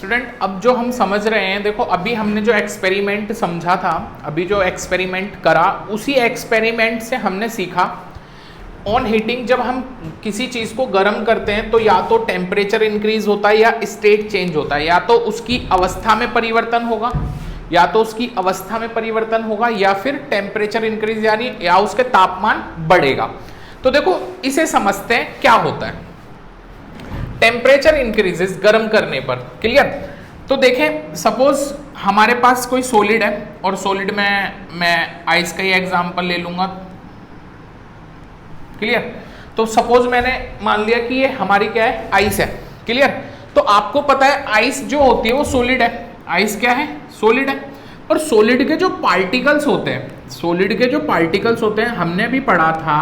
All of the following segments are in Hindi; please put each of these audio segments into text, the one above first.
स्टूडेंट अब जो हम समझ रहे हैं, देखो अभी हमने जो एक्सपेरिमेंट समझा था, अभी जो एक्सपेरिमेंट करा, उसी एक्सपेरिमेंट से हमने सीखा ऑन हीटिंग जब हम किसी चीज़ को गर्म करते हैं तो या तो टेम्परेचर इंक्रीज होता है या स्टेट चेंज होता है, या तो उसकी अवस्था में परिवर्तन होगा, या तो उसकी अवस्था में परिवर्तन होगा, या फिर टेम्परेचर इंक्रीज यानी या उसके तापमान बढ़ेगा। तो देखो इसे समझते हैं क्या होता है। टेम्परेचर इंक्रीजेस गर्म करने पर, क्लियर। तो देखें सपोज हमारे पास कोई सॉलिड है और सॉलिड में मैं आइस का ही एग्जांपल ले लूंगा, क्लियर। तो सपोज मैंने मान लिया कि ये हमारी क्या है, आइस है, क्लियर। तो आपको पता है आइस जो होती है वो सॉलिड है, आइस क्या है, सॉलिड है। और सॉलिड के जो पार्टिकल्स होते हैं, सॉलिड के जो पार्टिकल्स होते हैं, हमने भी पढ़ा था,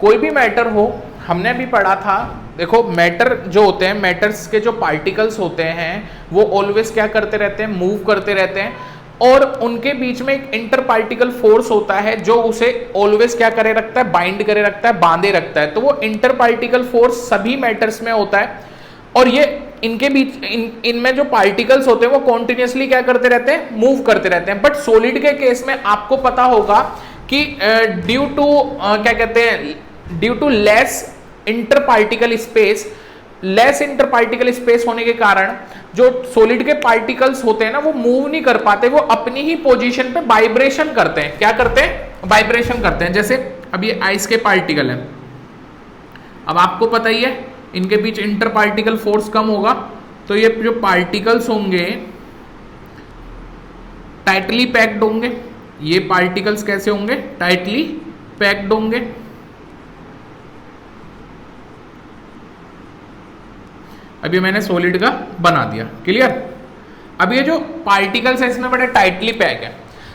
कोई भी मैटर हो, हमने भी पढ़ा था, देखो मैटर जो होते हैं, मैटर्स के जो पार्टिकल्स होते हैं वो ऑलवेज क्या करते रहते हैं, मूव करते रहते हैं, और उनके बीच में एक इंटर पार्टिकल फोर्स होता है जो उसे ऑलवेज क्या करे रखता है, बाइंड करे रखता है, बांधे रखता है। तो वो इंटर पार्टिकल फोर्स सभी मैटर्स में होता है, और ये इनके बीच इनमें जो पार्टिकल्स होते हैं वो कॉन्टिन्यूसली क्या करते रहते हैं, मूव करते रहते हैं। बट सॉलिड के केस में आपको पता होगा कि ड्यू टू क्या कहते हैं, due to less inter particle space, less inter particle space होने के कारण जो सॉलिड के पार्टिकल्स होते हैं ना वो मूव नहीं कर पाते, वो अपनी ही पोजीशन पे वाइब्रेशन करते हैं। क्या करते हैं, वाइब्रेशन करते हैं। जैसे अब ये आइस के पार्टिकल है, अब आपको पता ही है इनके बीच इंटर पार्टिकल फोर्स कम होगा, तो ये जो पार्टिकल्स होंगे टाइटली पैक्ड होंगे। ये पार्टिकल्स कैसे होंगे, टाइटली पैक्ड होंगे। अभी मैंने सॉलिड का बना दिया, क्लियर। अब ये जो पार्टिकल्स है इसमें बड़े टाइटली पैक है।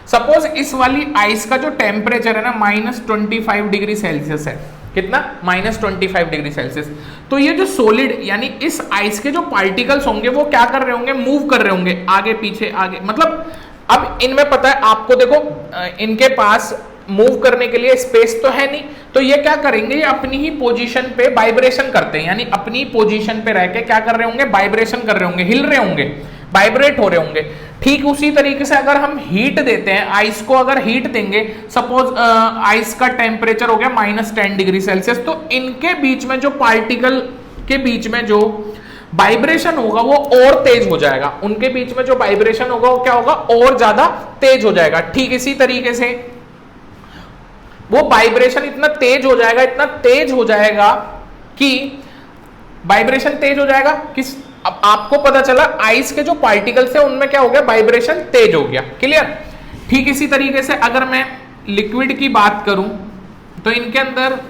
सपोज इस वाली आइस का जो टेम्परेचर है ना -25 डिग्री सेल्सियस है, कितना, -25 डिग्री सेल्सियस। तो ये जो सॉलिड यानी इस आइस के जो पार्टिकल्स होंगे वो क्या कर रहे होंगे, मूव कर रहे होंगे आगे पीछे आगे। मतलब अब इनमें पता है आपको, देखो इनके पास मूव करने के लिए स्पेस तो है नहीं, तो ये क्या करेंगे, ये अपनी ही पोजीशन पे वाइब्रेशन करते हैं, यानी अपनी पोजीशन पे रह के क्या कर रहे होंगे, वाइब्रेशन कर रहे होंगे, हिल रहे होंगे, वाइब्रेट हो रहे होंगे। ठीक उसी तरीके से अगर हम हीट देते हैं, आइस को अगर हीट देंगे, सपोज आइस का टेम्परेचर हो गया -10 डिग्री सेल्सियस, तो इनके बीच में जो पार्टिकल के बीच में जो वाइब्रेशन होगा वो और तेज हो जाएगा, उनके बीच में जो वाइब्रेशन होगा वो क्या होगा, और ज्यादा तेज हो जाएगा। ठीक इसी तरीके से वो वाइब्रेशन इतना तेज हो जाएगा, इतना तेज हो जाएगा कि वाइब्रेशन तेज हो जाएगा किस, अब आपको पता चला आइस के जो पार्टिकल्स है उनमें क्या हो गया, वाइब्रेशन तेज हो गया, क्लियर। ठीक इसी तरीके से अगर मैं लिक्विड की बात करूं, तो इनके अंदर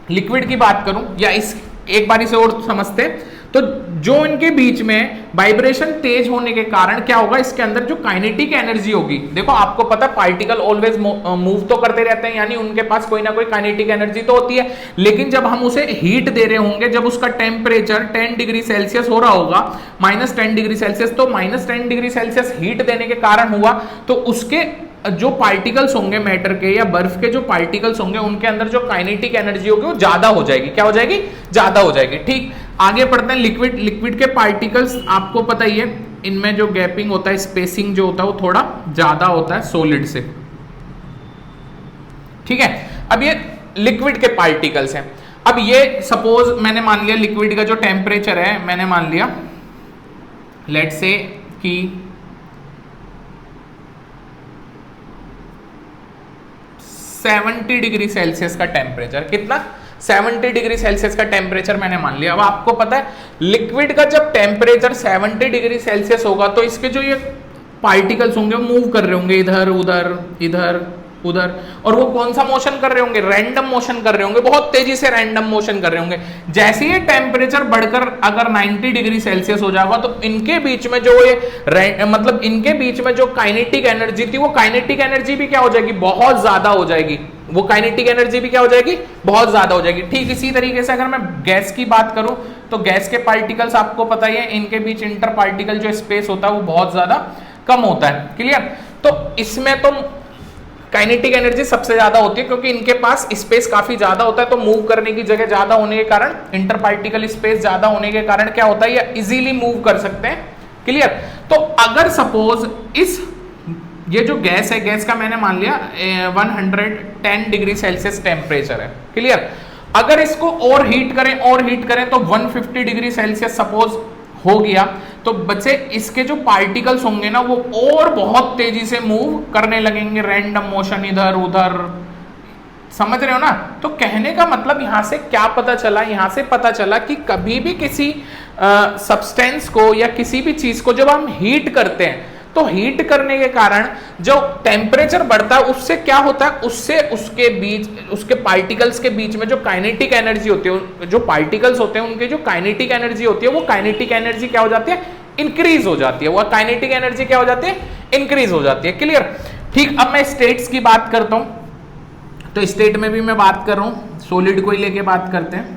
लिक्विड की बात करूं, या इस एक बार इसे और समझते, तो जो इनके बीच में वाइब्रेशन तेज होने के कारण क्या होगा, इसके अंदर जो काइनेटिक एनर्जी होगी, देखो आपको पता पार्टिकल ऑलवेज मूव तो करते रहते हैं, यानी उनके पास कोई ना कोई काइनेटिक एनर्जी तो होती है। लेकिन जब हम उसे हीट दे रहे होंगे, जब उसका टेम्परेचर 10 डिग्री सेल्सियस हो रहा होगा, -10 डिग्री सेल्सियस, तो -10 डिग्री सेल्सियस हीट देने के कारण हुआ, तो उसके जो पार्टिकल्स होंगे मैटर के या बर्फ के जो पार्टिकल्स होंगे उनके अंदर जो काइनेटिक एनर्जी होगी वो ज्यादा हो जाएगी। क्या हो जाएगी, ज्यादा हो जाएगी। ठीक, आगे पढ़ते हैं लिक्विड। लिक्विड के पार्टिकल्स आपको पता ही है, इनमें जो गैपिंग होता है, स्पेसिंग जो होता है वो थोड़ा ज्यादा होता है सॉलिड से, ठीक है। अब ये लिक्विड के पार्टिकल्स हैं। अब ये सपोज मैंने मान लिया लिक्विड का जो टेम्परेचर है, मैंने मान लिया लेट से कि 70 डिग्री सेल्सियस का टेम्परेचर, कितना, 70 डिग्री सेल्सियस का टेम्परेचर मैंने मान लिया। अब आपको पता है लिक्विड का जब टेम्परेचर 70 डिग्री सेल्सियस होगा तो इसके जो ये पार्टिकल्स होंगे वो मूव कर रहे होंगे इधर उधर इधर उधर, और वो कौन सा मोशन कर रहे होंगे, रैंडम मोशन कर रहे होंगे, बहुत तेजी से रैंडम मोशन कर रहे होंगे। जैसे ये टेम्परेचर बढ़कर अगर 90 डिग्री सेल्सियस हो जाएगा तो इनके बीच में जो ये मतलब इनके बीच में जो काइनेटिक एनर्जी थी वो काइनेटिक एनर्जी भी क्या हो जाएगी, बहुत ज्यादा हो जाएगी। वो काइनेटिक एनर्जी भी क्या हो जाएगी, बहुत ज्यादा हो जाएगी। ठीक इसी तरीके से अगर मैं गैस की बात करूं तो गैस के पार्टिकल्स आपको पता ही है, इनके बीच इंटर पार्टिकल जो स्पेस होता है वो बहुत ज्यादा कम होता है, क्लियर। तो इसमें तो काइनेटिक एनर्जी सबसे ज्यादा होती है, क्योंकि इनके पास स्पेस काफी ज्यादा होता है, तो मूव करने की जगह ज्यादा होने के कारण, इंटर पार्टिकल स्पेस ज्यादा होने के कारण क्या होता है, ये इजीली मूव कर सकते हैं। क्लियर। तो अगर सपोज इस ये जो गैस है, गैस का मैंने मान लिया 110 डिग्री सेल्सियस टेम्परेचर है। क्लियर। अगर इसको और हीट करें तो 150 डिग्री सेल्सियस सपोज हो गया, तो बच्चे इसके जो पार्टिकल्स होंगे ना वो और बहुत तेजी से मूव करने लगेंगे, रैंडम मोशन इधर उधर, समझ रहे हो ना। तो कहने का मतलब यहां से क्या पता चला, यहां से पता चला कि कभी भी किसी सब्सटेंस को या किसी भी चीज को जब हम हीट करते हैं, तो हीट करने के कारण जो टेम्परेचर बढ़ता है उससे क्या होता है, उससे उसके बीच, उसके पार्टिकल्स के बीच में जो काइनेटिक एनर्जी होती है, जो पार्टिकल्स होते हैं उनके जो काइनेटिक एनर्जी होती है, वो काइनेटिक एनर्जी क्या हो जाती है, इंक्रीज हो जाती है। वो काइनेटिक एनर्जी क्या हो जाती है, इंक्रीज हो जाती है। क्लियर। ठीक। अब मैं स्टेट्स की बात करता हूं, तो स्टेट में भी मैं बात कर रहा हूं, सॉलिड को ही लेके बात करते हैं।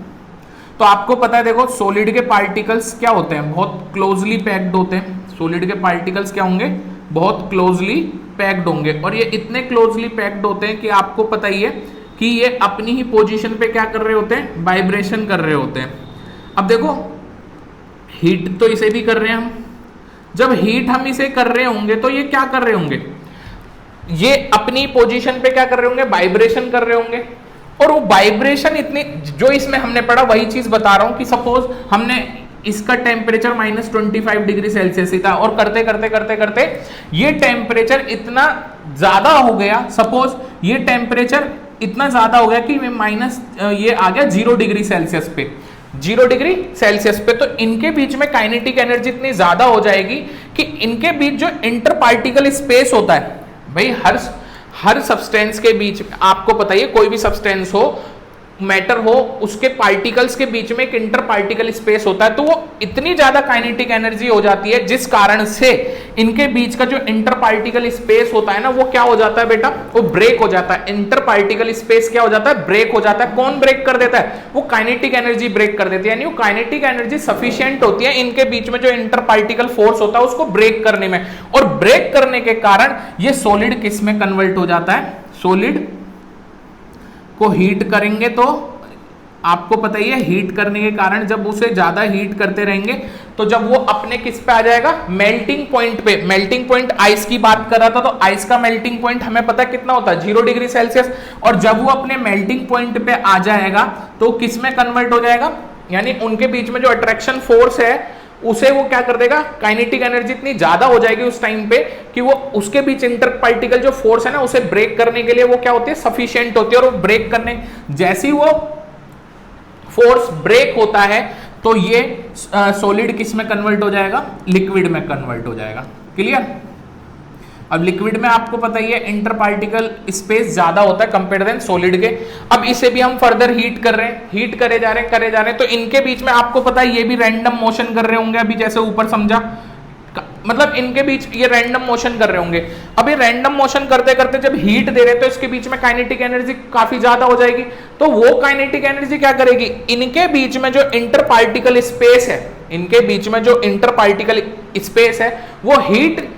तो आपको पता है, देखो सॉलिड के पार्टिकल्स क्या होते हैं, बहुत क्लोजली पैक्ड होते हैं। सॉलिड के पार्टिकल्स क्या होंगे, बहुत क्लोजली पैक्ड होंगे, और ये इतने क्लोजली पैक्ड होते हैं कि आपको पता ही है कि ये अपनी ही पोजीशन पे क्या कर रहे होते हैं, वाइब्रेशन कर रहे होते हैं। अब देखो हीट तो इसे भी कर रहे हैं हम, जब हीट हम इसे कर रहे होंगे तो ये क्या कर रहे होंगे, ये अपनी पोजीशन पे क्या कर रहे होंगे, वाइब्रेशन कर रहे होंगे। और वो वाइब्रेशन इतनी, जो इसमें हमने पढ़ा वही चीज बता रहा हूं कि सपोज हमने इसका टेम्परेचर -25 डिग्री सेल्सियस ही था, और करते करते करते करते ये टेम्परेचर इतना ज्यादा हो गया, सपोज ये टेम्परेचर इतना ज्यादा हो गया कि ये आ गया 0 डिग्री सेल्सियस पे, 0 डिग्री सेल्सियस पे। तो इनके बीच में काइनेटिक एनर्जी इतनी ज्यादा हो जाएगी कि इनके बीच जो इंटर पार्टिकल स्पेस होता है, भाई हर सब्सटेंस के बीच, आपको पता ही है कोई भी सब्सटेंस हो, मैटर हो, उसके पार्टिकल्स के बीच में एक इंटर पार्टिकल स्पेस होता है, तो वो इतनी ज्यादा काइनेटिक एनर्जी हो जाती है जिस कारण से इनके बीच का जो इंटर पार्टिकल स्पेस होता है ना, वो क्या हो जाता है बेटा, वो ब्रेक हो जाता है। इंटर पार्टिकल स्पेस क्या हो जाता है, ब्रेक हो जाता है। कौन ब्रेक कर देता है, वो काइनेटिक एनर्जी ब्रेक कर देती है, यानी वो काइनेटिक एनर्जी सफिशिएंट होती है इनके बीच में जो इंटर पार्टिकल फोर्स होता है उसको ब्रेक करने में, और ब्रेक करने के कारण ये सॉलिड किस में कन्वर्ट हो जाता है, सॉलिड को हीट करेंगे तो आपको पता ही है, हीट करने के कारण जब उसे ज्यादा हीट करते रहेंगे तो जब वो अपने किस पे आ जाएगा, मेल्टिंग पॉइंट पे। मेल्टिंग पॉइंट आइस की बात कर रहा था, तो आइस का मेल्टिंग पॉइंट हमें पता कितना होता है, 0 डिग्री सेल्सियस। और जब वो अपने मेल्टिंग पॉइंट पे आ जाएगा तो किस में कन्वर्ट हो जाएगा, यानी उनके बीच में जो अट्रैक्शन फोर्स है उसे वो क्या कर देगा, काइनेटिक एनर्जी इतनी ज्यादा हो जाएगी उस टाइम पे कि वो उसके बीच इंटर पार्टिकल जो फोर्स है ना, उसे ब्रेक करने के लिए वो क्या होती है, सफिशिएंट होती है। और वो ब्रेक करने, जैसे ही वो फोर्स ब्रेक होता है तो ये सॉलिड किस में कन्वर्ट हो जाएगा, लिक्विड में कन्वर्ट हो जाएगा। क्लियर। अब लिक्विड में आपको पता ही है इंटर पार्टिकल स्पेस ज्यादा होता है कंपेयर देन सॉलिड के। अब इसे भी हम फर्दर हीट कर रहे हैं, हीट करे जा रहे हैं, तो इनके बीच में आपको पता है ये भी रैंडम मोशन कर रहे होंगे, अभी जैसे ऊपर समझा, मतलब इनके बीच ये रैंडम मोशन कर रहे होंगे। अब ये रैंडम मोशन करते करते जब हीट दे रहे तो इसके बीच में काइनेटिक एनर्जी काफी ज्यादा हो जाएगी, तो वो काइनेटिक एनर्जी क्या करेगी, इनके बीच में जो इंटर पार्टिकल स्पेस है, इनके बीच में जो इंटर पार्टिकल स्पेस है, वो हीट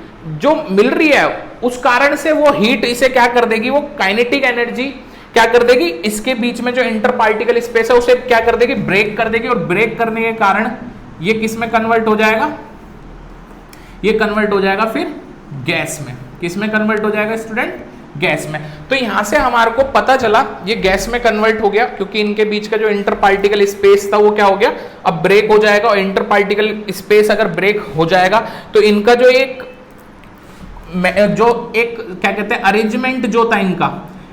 जो मिल रही है उस कारण से वो हीट इसे क्या कर देगी, वो काइनेटिक एनर्जी क्या कर देगी, इसके बीच में जो इंटर पार्टिकल स्पेस है उसे क्या कर देगी, ब्रेक कर देगी। और ब्रेक करने के कारण ये किस में कन्वर्ट हो जाएगा, ये कन्वर्ट हो जाएगा फिर गैस में। किस में कन्वर्ट हो जाएगा स्टूडेंट, गैस में। तो यहां से हमारे को पता चला ये गैस में कन्वर्ट हो गया, क्योंकि इनके बीच का जो इंटर पार्टिकल स्पेस था वो क्या हो गया, अब ब्रेक हो जाएगा। और इंटर पार्टिकल स्पेस अगर ब्रेक हो जाएगा तो इनका जो एक क्या कहते हैं अरेंजमेंट जो था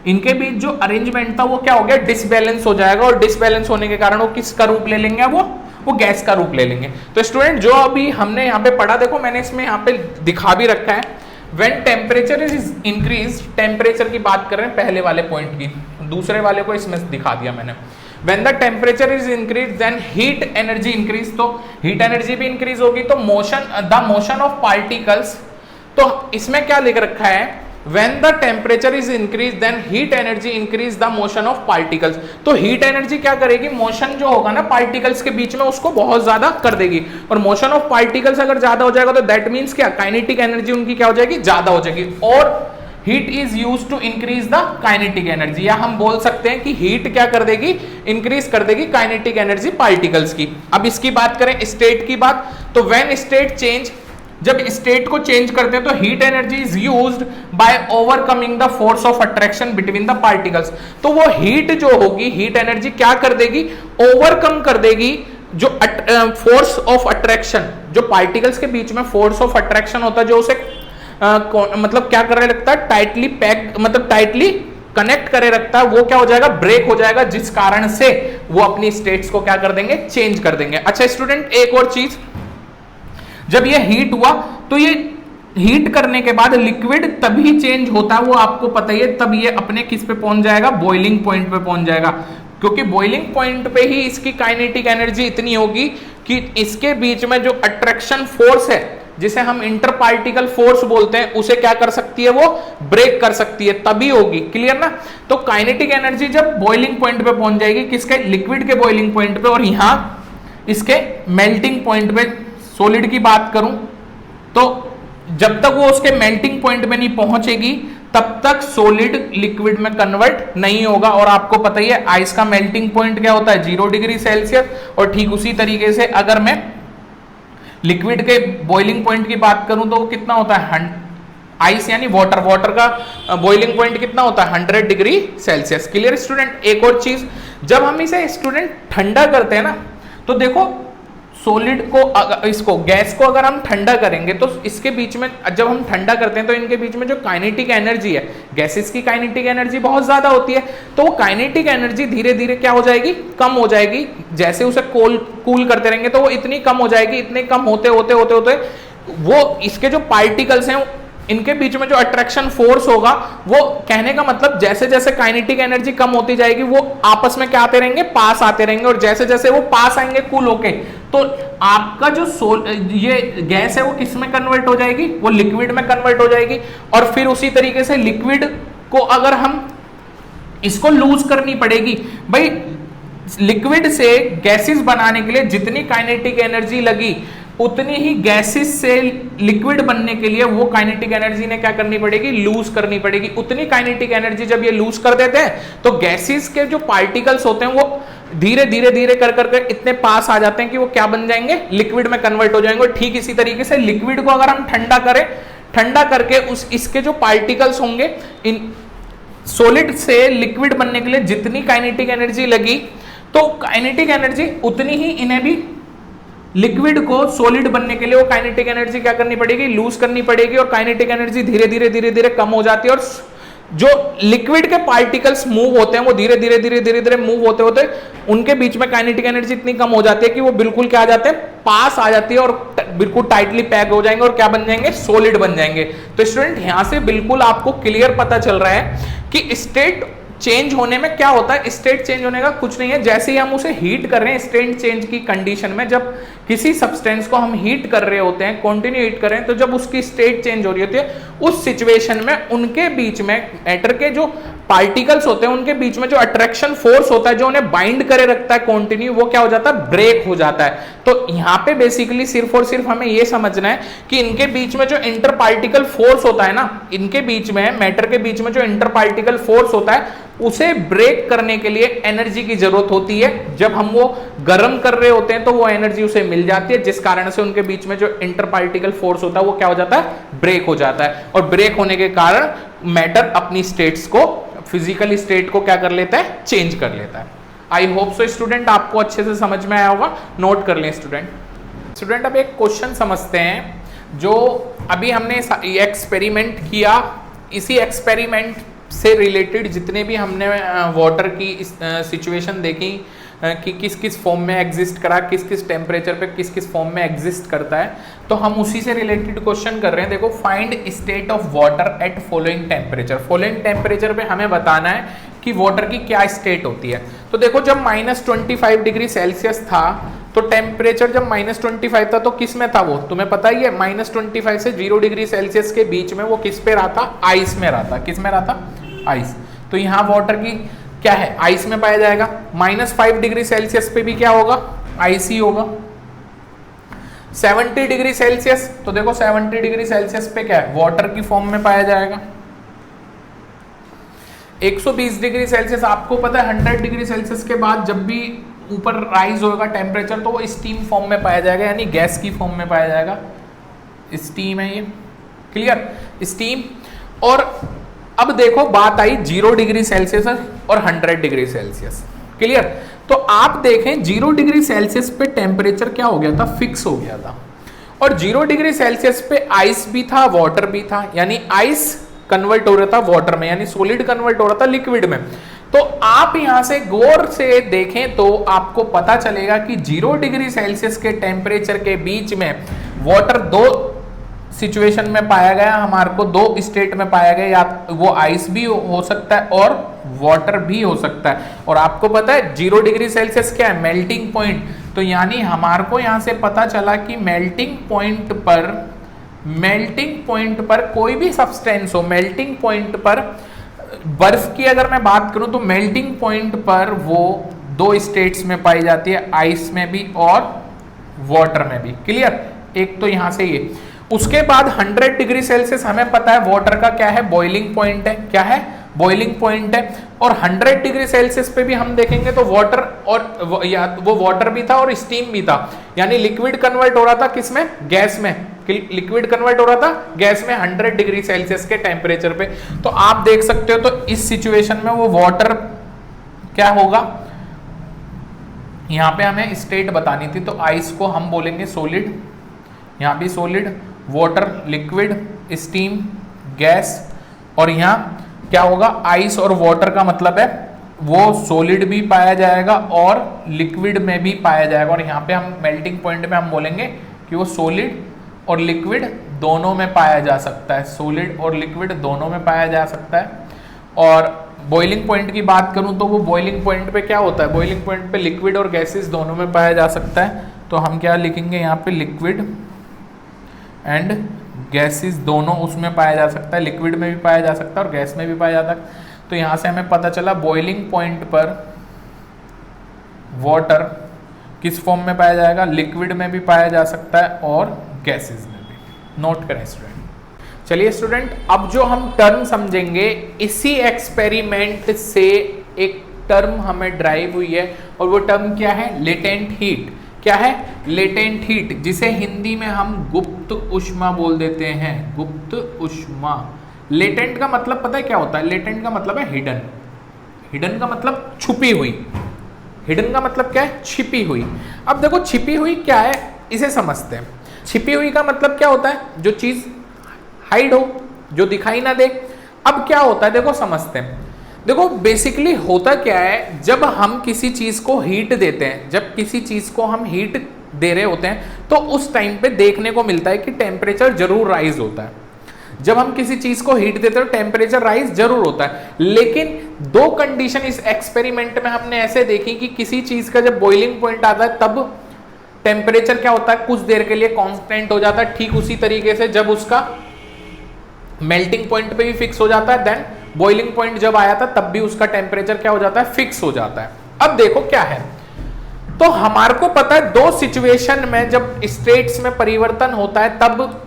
इनके बीच जो अरेंजमेंट था वो क्या हो गया, डिसबैलेंस हो जाएगा। और डिसबैलेंस होने के कारण वो किसका रूप ले लेंगे, वो गैस का रूप ले लेंगे। तो स्टूडेंट जो अभी हमने यहाँ पे पढ़ा, देखो मैंने इसमें यहाँ पे दिखा भी रखा है, when temperature is increase, temperature की बात कर रहे हैं पहले वाले पॉइंट की, दूसरे वाले को इसमें दिखा दिया मैंने। When the temperature is increased, then heat energy increase, तो heat energy भी increase होगी, तो the motion of particles, तो इसमें क्या लिख रखा है, when the temperature is increased, then heat energy increase the motion of particles। तो heat energy क्या करेगी, मोशन जो होगा ना पार्टिकल्स के बीच में उसको बहुत ज्यादा कर देगी। और मोशन ऑफ पार्टिकल्स अगर ज्यादा हो जाएगा तो दैट मीन्स क्या, काइनेटिक एनर्जी उनकी क्या हो जाएगी, ज्यादा हो जाएगी। और heat is use to increase the kinetic energy, या हम बोल सकते हैं कि हीट क्या कर देगी, इंक्रीज कर देगी काइनेटिक एनर्जी पार्टिकल्स की। अब इसकी बात करें स्टेट की बात, तो व्हेन स्टेट चेंज, जब स्टेट को चेंज करते हैं तो heat energy is used by overcoming the force of attraction between the particles. तो वो हीट जो होगी, हीट एनर्जी क्या कर देगी, ओवरकम कर देगी जो फोर्स ऑफ अट्रैक्शन, जो पार्टिकल्स के बीच में फोर्स ऑफ अट्रैक्शन होता है, जो उसे मतलब क्या कर रहे लगता है, टाइटली पैक, मतलब टाइटली कनेक्ट करे रखता है, वो क्या हो जाएगा, ब्रेक हो जाएगा, जिस कारण से वो अपनी स्टेट्स को क्या कर देंगे, चेंज कर देंगे। अच्छा स्टूडेंट, एक और चीज, जब ये हीट हुआ तो ये हीट करने के बाद लिक्विड तभी चेंज होता है, वो आपको पता ही है, तब ये अपने किस पे पहुंच जाएगा, बॉइलिंग पॉइंट पे पहुंच जाएगा, क्योंकि बॉइलिंग पॉइंट पे ही इसकी काइनेटिक एनर्जी इतनी होगी कि इसके बीच में जो अट्रैक्शन फोर्स है, जिसे हम इंटर पार्टिकल फोर्स बोलते हैं, उसे क्या कर सकती है, वो ब्रेक कर सकती है, तभी होगी। क्लियर ना? तो काइनेटिक एनर्जी जब बॉइलिंग पॉइंट पे पहुंच जाएगी, किसके, लिक्विड के बॉइलिंग पॉइंट पे, और यहां इसके मेल्टिंग पॉइंट पे, सॉलिड की बात करूं तो जब तक वो उसके मेल्टिंग पॉइंट में नहीं पहुंचेगी तब तक सॉलिड लिक्विड में कन्वर्ट नहीं होगा। और आपको पता ही है आइस का मेल्टिंग पॉइंट क्या होता है, 0 डिग्री सेल्सियस। और ठीक उसी तरीके से अगर मैं लिक्विड के बॉइलिंग पॉइंट की बात करूं तो वो कितना होता है, आइस यानी वाटर, वाटर का बॉइलिंग पॉइंट कितना होता है, 100 डिग्री सेल्सियस। Clear student? एक और चीज, जब हम इसे स्टूडेंट ठंडा करते हैं ना, तो देखो सॉलिड को, इसको गैस को अगर हम ठंडा करेंगे तो इसके बीच में, जब हम ठंडा करते हैं तो इनके बीच में जो काइनेटिक एनर्जी है, गैसेस की काइनेटिक एनर्जी बहुत ज्यादा होती है, तो वो काइनेटिक एनर्जी धीरे धीरे क्या हो जाएगी, कम हो जाएगी। जैसे उसे कूल करते रहेंगे तो वो इतनी कम हो जाएगी, इतने कम होते होते होते होते वो इसके जो पार्टिकल्स हैं इनके बीच में जो अट्रैक्शन फोर्स होगा, वो कहने का मतलब जैसे जैसे काइनेटिक एनर्जी कम होती जाएगी वो आपस में क्या आते रहेंगे, पास आते रहेंगे। और जैसे जैसे वो पास आएंगे कूल होके, तो आपका जो ये गैस है वो किस में कन्वर्ट हो जाएगी, वो लिक्विड में कन्वर्ट हो जाएगी। और फिर उसी तरीके से लिक्विड को अगर हम इसको लूज करनी पड़ेगी, भाई लिक्विड से गैसेस बनाने के लिए जितनी काइनेटिक एनर्जी लगी उतनी ही गैसेस से लिक्विड बनने के लिए वो काइनेटिक एनर्जी ने क्या करनी पड़ेगी, लूज करनी पड़ेगी। उतनी काइनेटिक एनर्जी जब ये लूज कर देते हैं तो गैसेस के जो पार्टिकल्स होते हैं वो धीरे धीरे धीरे कर करके इतने पास आ जाते हैं कि वो क्या बन जाएंगे, लिक्विड में कन्वर्ट हो जाएंगे। ठीक इसी तरीके से लिक्विड को अगर हम ठंडा करें, ठंडा करके इसके जो पार्टिकल्स होंगे, इन सॉलिड से लिक्विड बनने के लिए जितनी काइनेटिक एनर्जी लगी, तो काइनेटिक एनर्जी उतनी ही इन्हें भी लिक्विड को सॉलिड बनने के लिए वो काइनेटिक एनर्जी क्या करनी पड़ेगी, लूज करनी पड़ेगी। और काइनेटिक एनर्जी धीरे धीरे धीरे धीरे कम हो जाती है, और जो लिक्विड के पार्टिकल्स मूव होते हैं वो धीरे धीरे धीरे धीरे धीरे मूव होते होते उनके बीच में काइनेटिक एनर्जी इतनी कम हो जाती है कि वो बिल्कुल क्या आ जाते हैं, पास आ जाती है और बिल्कुल टाइटली पैक हो जाएंगे और क्या बन जाएंगे, सॉलिड बन जाएंगे। तो स्टूडेंट यहां से बिल्कुल आपको क्लियर पता चल रहा है कि स्टेट चेंज होने में क्या होता है। स्टेट चेंज होने का कुछ नहीं है, जैसे ही हम उसे हीट कर रहे हैं, स्टेट चेंज की कंडीशन में जब किसी सब्सटेंस को हम हीट कर रहे होते हैं, कंटिन्यू हीट कर रहे हैं, तो जब उसकी स्टेट चेंज हो रही होती है, उस सिचुएशन में उनके बीच में मैटर के जो पार्टिकल्स होते हैं उनके बीच में जो अट्रैक्शन फोर्स होता है जो उन्हें बाइंड करे रखता है कंटिन्यू, वो क्या हो जाता है, ब्रेक हो जाता है। तो यहाँ पे बेसिकली सिर्फ और सिर्फ हमें ये समझना है कि इनके बीच में जो इंटर पार्टिकल फोर्स होता है ना, इनके बीच में मैटर के बीच में जो इंटर पार्टिकल फोर्स होता है उसे ब्रेक करने के लिए एनर्जी की जरूरत होती है। जब हम वो गर्म कर रहे होते हैं तो वो एनर्जी उसे मिल जाती है, जिस कारण से उनके बीच में जो इंटर पार्टिकल फोर्स होता है वो क्या हो जाता है, ब्रेक हो जाता है। और ब्रेक होने के कारण मैटर अपनी स्टेट्स को, फिजिकल स्टेट को क्या कर लेता है, चेंज कर लेता है। आई होप सो स्टूडेंट आपको अच्छे से समझ में आया होगा, नोट कर लें स्टूडेंट। अब एक क्वेश्चन समझते हैं जो अभी हमने एक्सपेरिमेंट किया, इसी एक्सपेरिमेंट से रिलेटेड जितने भी हमने वाटर की सिचुएशन देखी कि किस किस फॉर्म में एग्जिस्ट करा, किस किस टेम्परेचर पे किस किस फॉर्म में एग्जिस्ट करता है, तो हम उसी से रिलेटेड क्वेश्चन कर रहे हैं। देखो, find state of water at following temperature. Following temperature पे हमें बताना है कि वाटर की क्या स्टेट होती है। तो देखो, जब -25 डिग्री सेल्सियस था तो टेम्परेचर जब -25 था तो किस में था वो, तुम्हें पता ही है, -25 से 0 डिग्री सेल्सियस के बीच में वो किस पे रहा था, आइस में रहा था। किस में रहा था, आइस। तो यहाँ वाटर की क्या है, आइस में पाया जाएगा। -5 डिग्री सेल्सियस पे भी क्या होगा, आइस ही होगा। 70 डिग्री सेल्सियस, तो देखो 70 डिग्री सेल्सियस पे क्या है, वाटर की फॉर्म में पाया जाएगा। 120 डिग्री सेल्सियस, आपको पता है 100 डिग्री सेल्सियस के बाद जब भी ऊपर राइज होगा टेम्परेचर तो वो स्टीम फॉर्म में पाया जाएगा, यानी गैस की फॉर्म में पाया जाएगा। स्टीम है ये, क्लियर, स्टीम। और अब देखो बात आई 0 डिग्री सेल्सियस और 100 डिग्री सेल्सियस, क्लियर। तो आप देखें 0 डिग्री सेल्सियस पे टेम्परेचर क्या हो गया था, फिक्स हो गया था, और 0 डिग्री सेल्सियस पे आइस भी था, वाटर भी था, यानी आइस कन्वर्ट हो रहा था वाटर में, यानी सॉलिड कन्वर्ट हो रहा था लिक्विड में। तो आप यहां से गौर से देखें तो आपको पता चलेगा कि 0 डिग्री सेल्सियस के टेम्परेचर के बीच में वाटर दो सिचुएशन में पाया गया, हमारे को दो स्टेट में पाया गया, या वो आइस भी हो सकता है और वाटर भी हो सकता है। और आपको पता है 0 डिग्री सेल्सियस क्या है, मेल्टिंग पॉइंट। तो यानी हमारे को यहां से पता चला कि मेल्टिंग पॉइंट पर कोई भी सब्सटेंस हो, मेल्टिंग पॉइंट पर बर्फ की अगर मैं बात करूं तो मेल्टिंग पॉइंट पर वो दो स्टेट्स में पाई जाती है, आइस में भी और वाटर में भी, क्लियर। एक तो यहां से ये, उसके बाद 100 डिग्री सेल्सियस हमें पता है वाटर का क्या है, बॉइलिंग पॉइंट है, क्या है, बॉइलिंग पॉइंट है। और 100 डिग्री सेल्सियस पे भी हम देखेंगे तो वाटर और या वो वाटर भी था और स्टीम भी था, यानी लिक्विड कन्वर्ट हो रहा था किसमें, गैस में, लिक्विड कन्वर्ट हो रहा था गैस में 100 डिग्री सेल्सियस के टेम्परेचर पे। तो आप देख सकते हो तो इस सिचुएशन में वो वाटर क्या होगा, यहां पे हमें स्टेट बतानी थी, तो आइस को हम बोलेंगे सॉलिड, यहां भी solid, water liquid, steam gas, और यहां क्या होगा, आइस और वाटर का मतलब है वो सॉलिड भी पाया जाएगा और लिक्विड में भी पाया जाएगा। और यहाँ पे हम मेल्टिंग पॉइंट में हम बोलेंगे कि वो सॉलिड और लिक्विड दोनों में पाया जा सकता है, सॉलिड और लिक्विड दोनों में पाया जा सकता है। और बॉइलिंग पॉइंट की बात करूं तो वो बॉइलिंग पॉइंट पे क्या होता है, बॉइलिंग पॉइंट पे लिक्विड और गैसेस दोनों में पाया जा सकता है। तो हम क्या लिखेंगे यहाँ पे, लिक्विड एंड गैसेस दोनों उसमें पाया जा सकता है, लिक्विड में भी पाया जा सकता है और गैस में भी पाया जाता है। तो यहाँ से हमें पता चला बॉइलिंग पॉइंट पर वाटर किस फॉर्म में पाया जाएगा, लिक्विड में भी पाया जा सकता है और गैसेस में भी। नोट करें स्टूडेंट। चलिए स्टूडेंट, अब जो हम टर्म समझेंगे, इसी एक्सपेरिमेंट से एक टर्म हमें ड्राइव हुई है और वो टर्म क्या है, लेटेंट हीट। क्या है, लेटेंट हीट, जिसे हिंदी में हम गुप्त ऊष्मा बोल देते हैं, गुप्त ऊष्मा। लेटेंट का मतलब पता है क्या होता है, लेटेंट का मतलब है हिडन, हिडन का मतलब छुपी हुई, हिडन का मतलब क्या है, छिपी हुई। अब देखो छिपी हुई क्या है, इसे समझते हैं। छिपी हुई का मतलब क्या होता है, जो चीज हाइड हो, जो दिखाई ना दे। अब क्या होता है देखो समझते हैं। देखो बेसिकली होता क्या है, जब हम किसी चीज को हीट देते हैं, जब किसी चीज को हम हीट दे रहे होते हैं तो उस टाइम पे देखने को मिलता है कि टेम्परेचर जरूर राइज होता है। जब हम किसी चीज को हीट देते हैं तो टेम्परेचर राइज जरूर होता है। लेकिन दो कंडीशन इस एक्सपेरिमेंट में हमने ऐसे देखी कि किसी चीज का जब बॉइलिंग पॉइंट आता है तब टेम्परेचर क्या होता है, कुछ देर के लिए कांस्टेंट हो जाता है। ठीक उसी तरीके से जब उसका मेल्टिंग पॉइंट पे भी फिक्स हो जाता है, देन बॉइलिंग पॉइंट जब आया था तब भी उसका टेम्परेचर क्या हो जाता है, फिक्स हो जाता है। अब देखो क्या है, तो हमारे को पता है दो सिचुएशन में जब स्टेट्स में परिवर्तन होता है तब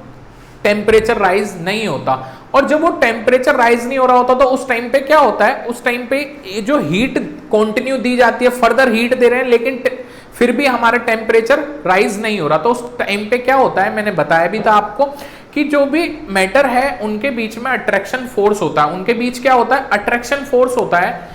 टेम्परेचर राइज नहीं होता, और जब वो टेम्परेचर राइज नहीं हो रहा होता तो उस टाइम पे क्या होता है, उस टाइम पे जो हीट कंटिन्यू दी जाती है, फर्दर हीट दे रहे हैं लेकिन फिर भी हमारा टेम्परेचर राइज नहीं हो रहा। तो उस टाइम पे क्या होता है, मैंने बताया भी था आपको कि जो भी मैटर है उनके बीच में अट्रैक्शन फोर्स होता है, उनके बीच क्या होता है, अट्रैक्शन फोर्स होता है।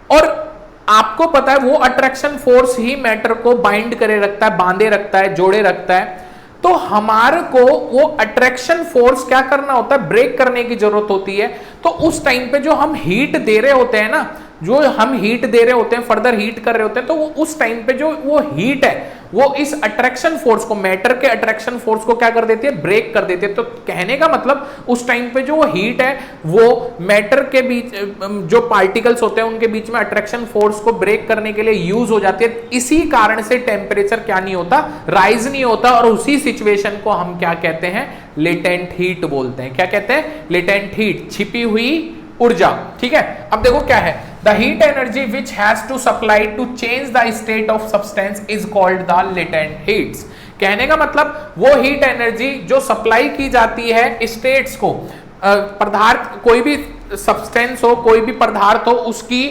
और आपको पता है वो अट्रैक्शन फोर्स ही मैटर को बाइंड करे रखता है, बांधे रखता है, जोड़े रखता है। तो हमारे को वो अट्रैक्शन फोर्स क्या करना होता है, ब्रेक करने की जरूरत होती है। तो उस टाइम पे जो हम हीट दे रहे होते हैं ना, जो हम हीट दे रहे होते हैं, फर्दर हीट कर रहे होते हैं, तो वो उस टाइम पे जो वो हीट है वो इस अट्रैक्शन फोर्स को, मैटर के अट्रैक्शन फोर्स को क्या कर देती है, ब्रेक कर देती है। तो कहने का मतलब उस टाइम पे जो वो हीट है वो मैटर के बीच, जो पार्टिकल्स होते हैं उनके बीच में अट्रैक्शन फोर्स को ब्रेक करने के लिए यूज हो जाती है। इसी कारण से टेम्परेचर क्या नहीं होता, राइज नहीं होता, और उसी सिचुएशन को हम क्या कहते हैं, लेटेंट हीट बोलते हैं। क्या कहते हैं, लेटेंट हीट, छिपी हुई ऊर्जा। ठीक है, अब देखो क्या है, the heat energy which has to supply to change the state of substance is called the latent heats। कहने का मतलब वो हीट एनर्जी जो सप्लाई की जाती है स्टेट्स को पदार्थ, कोई भी सब्सटेंस हो, कोई भी पदार्थ हो, उसकी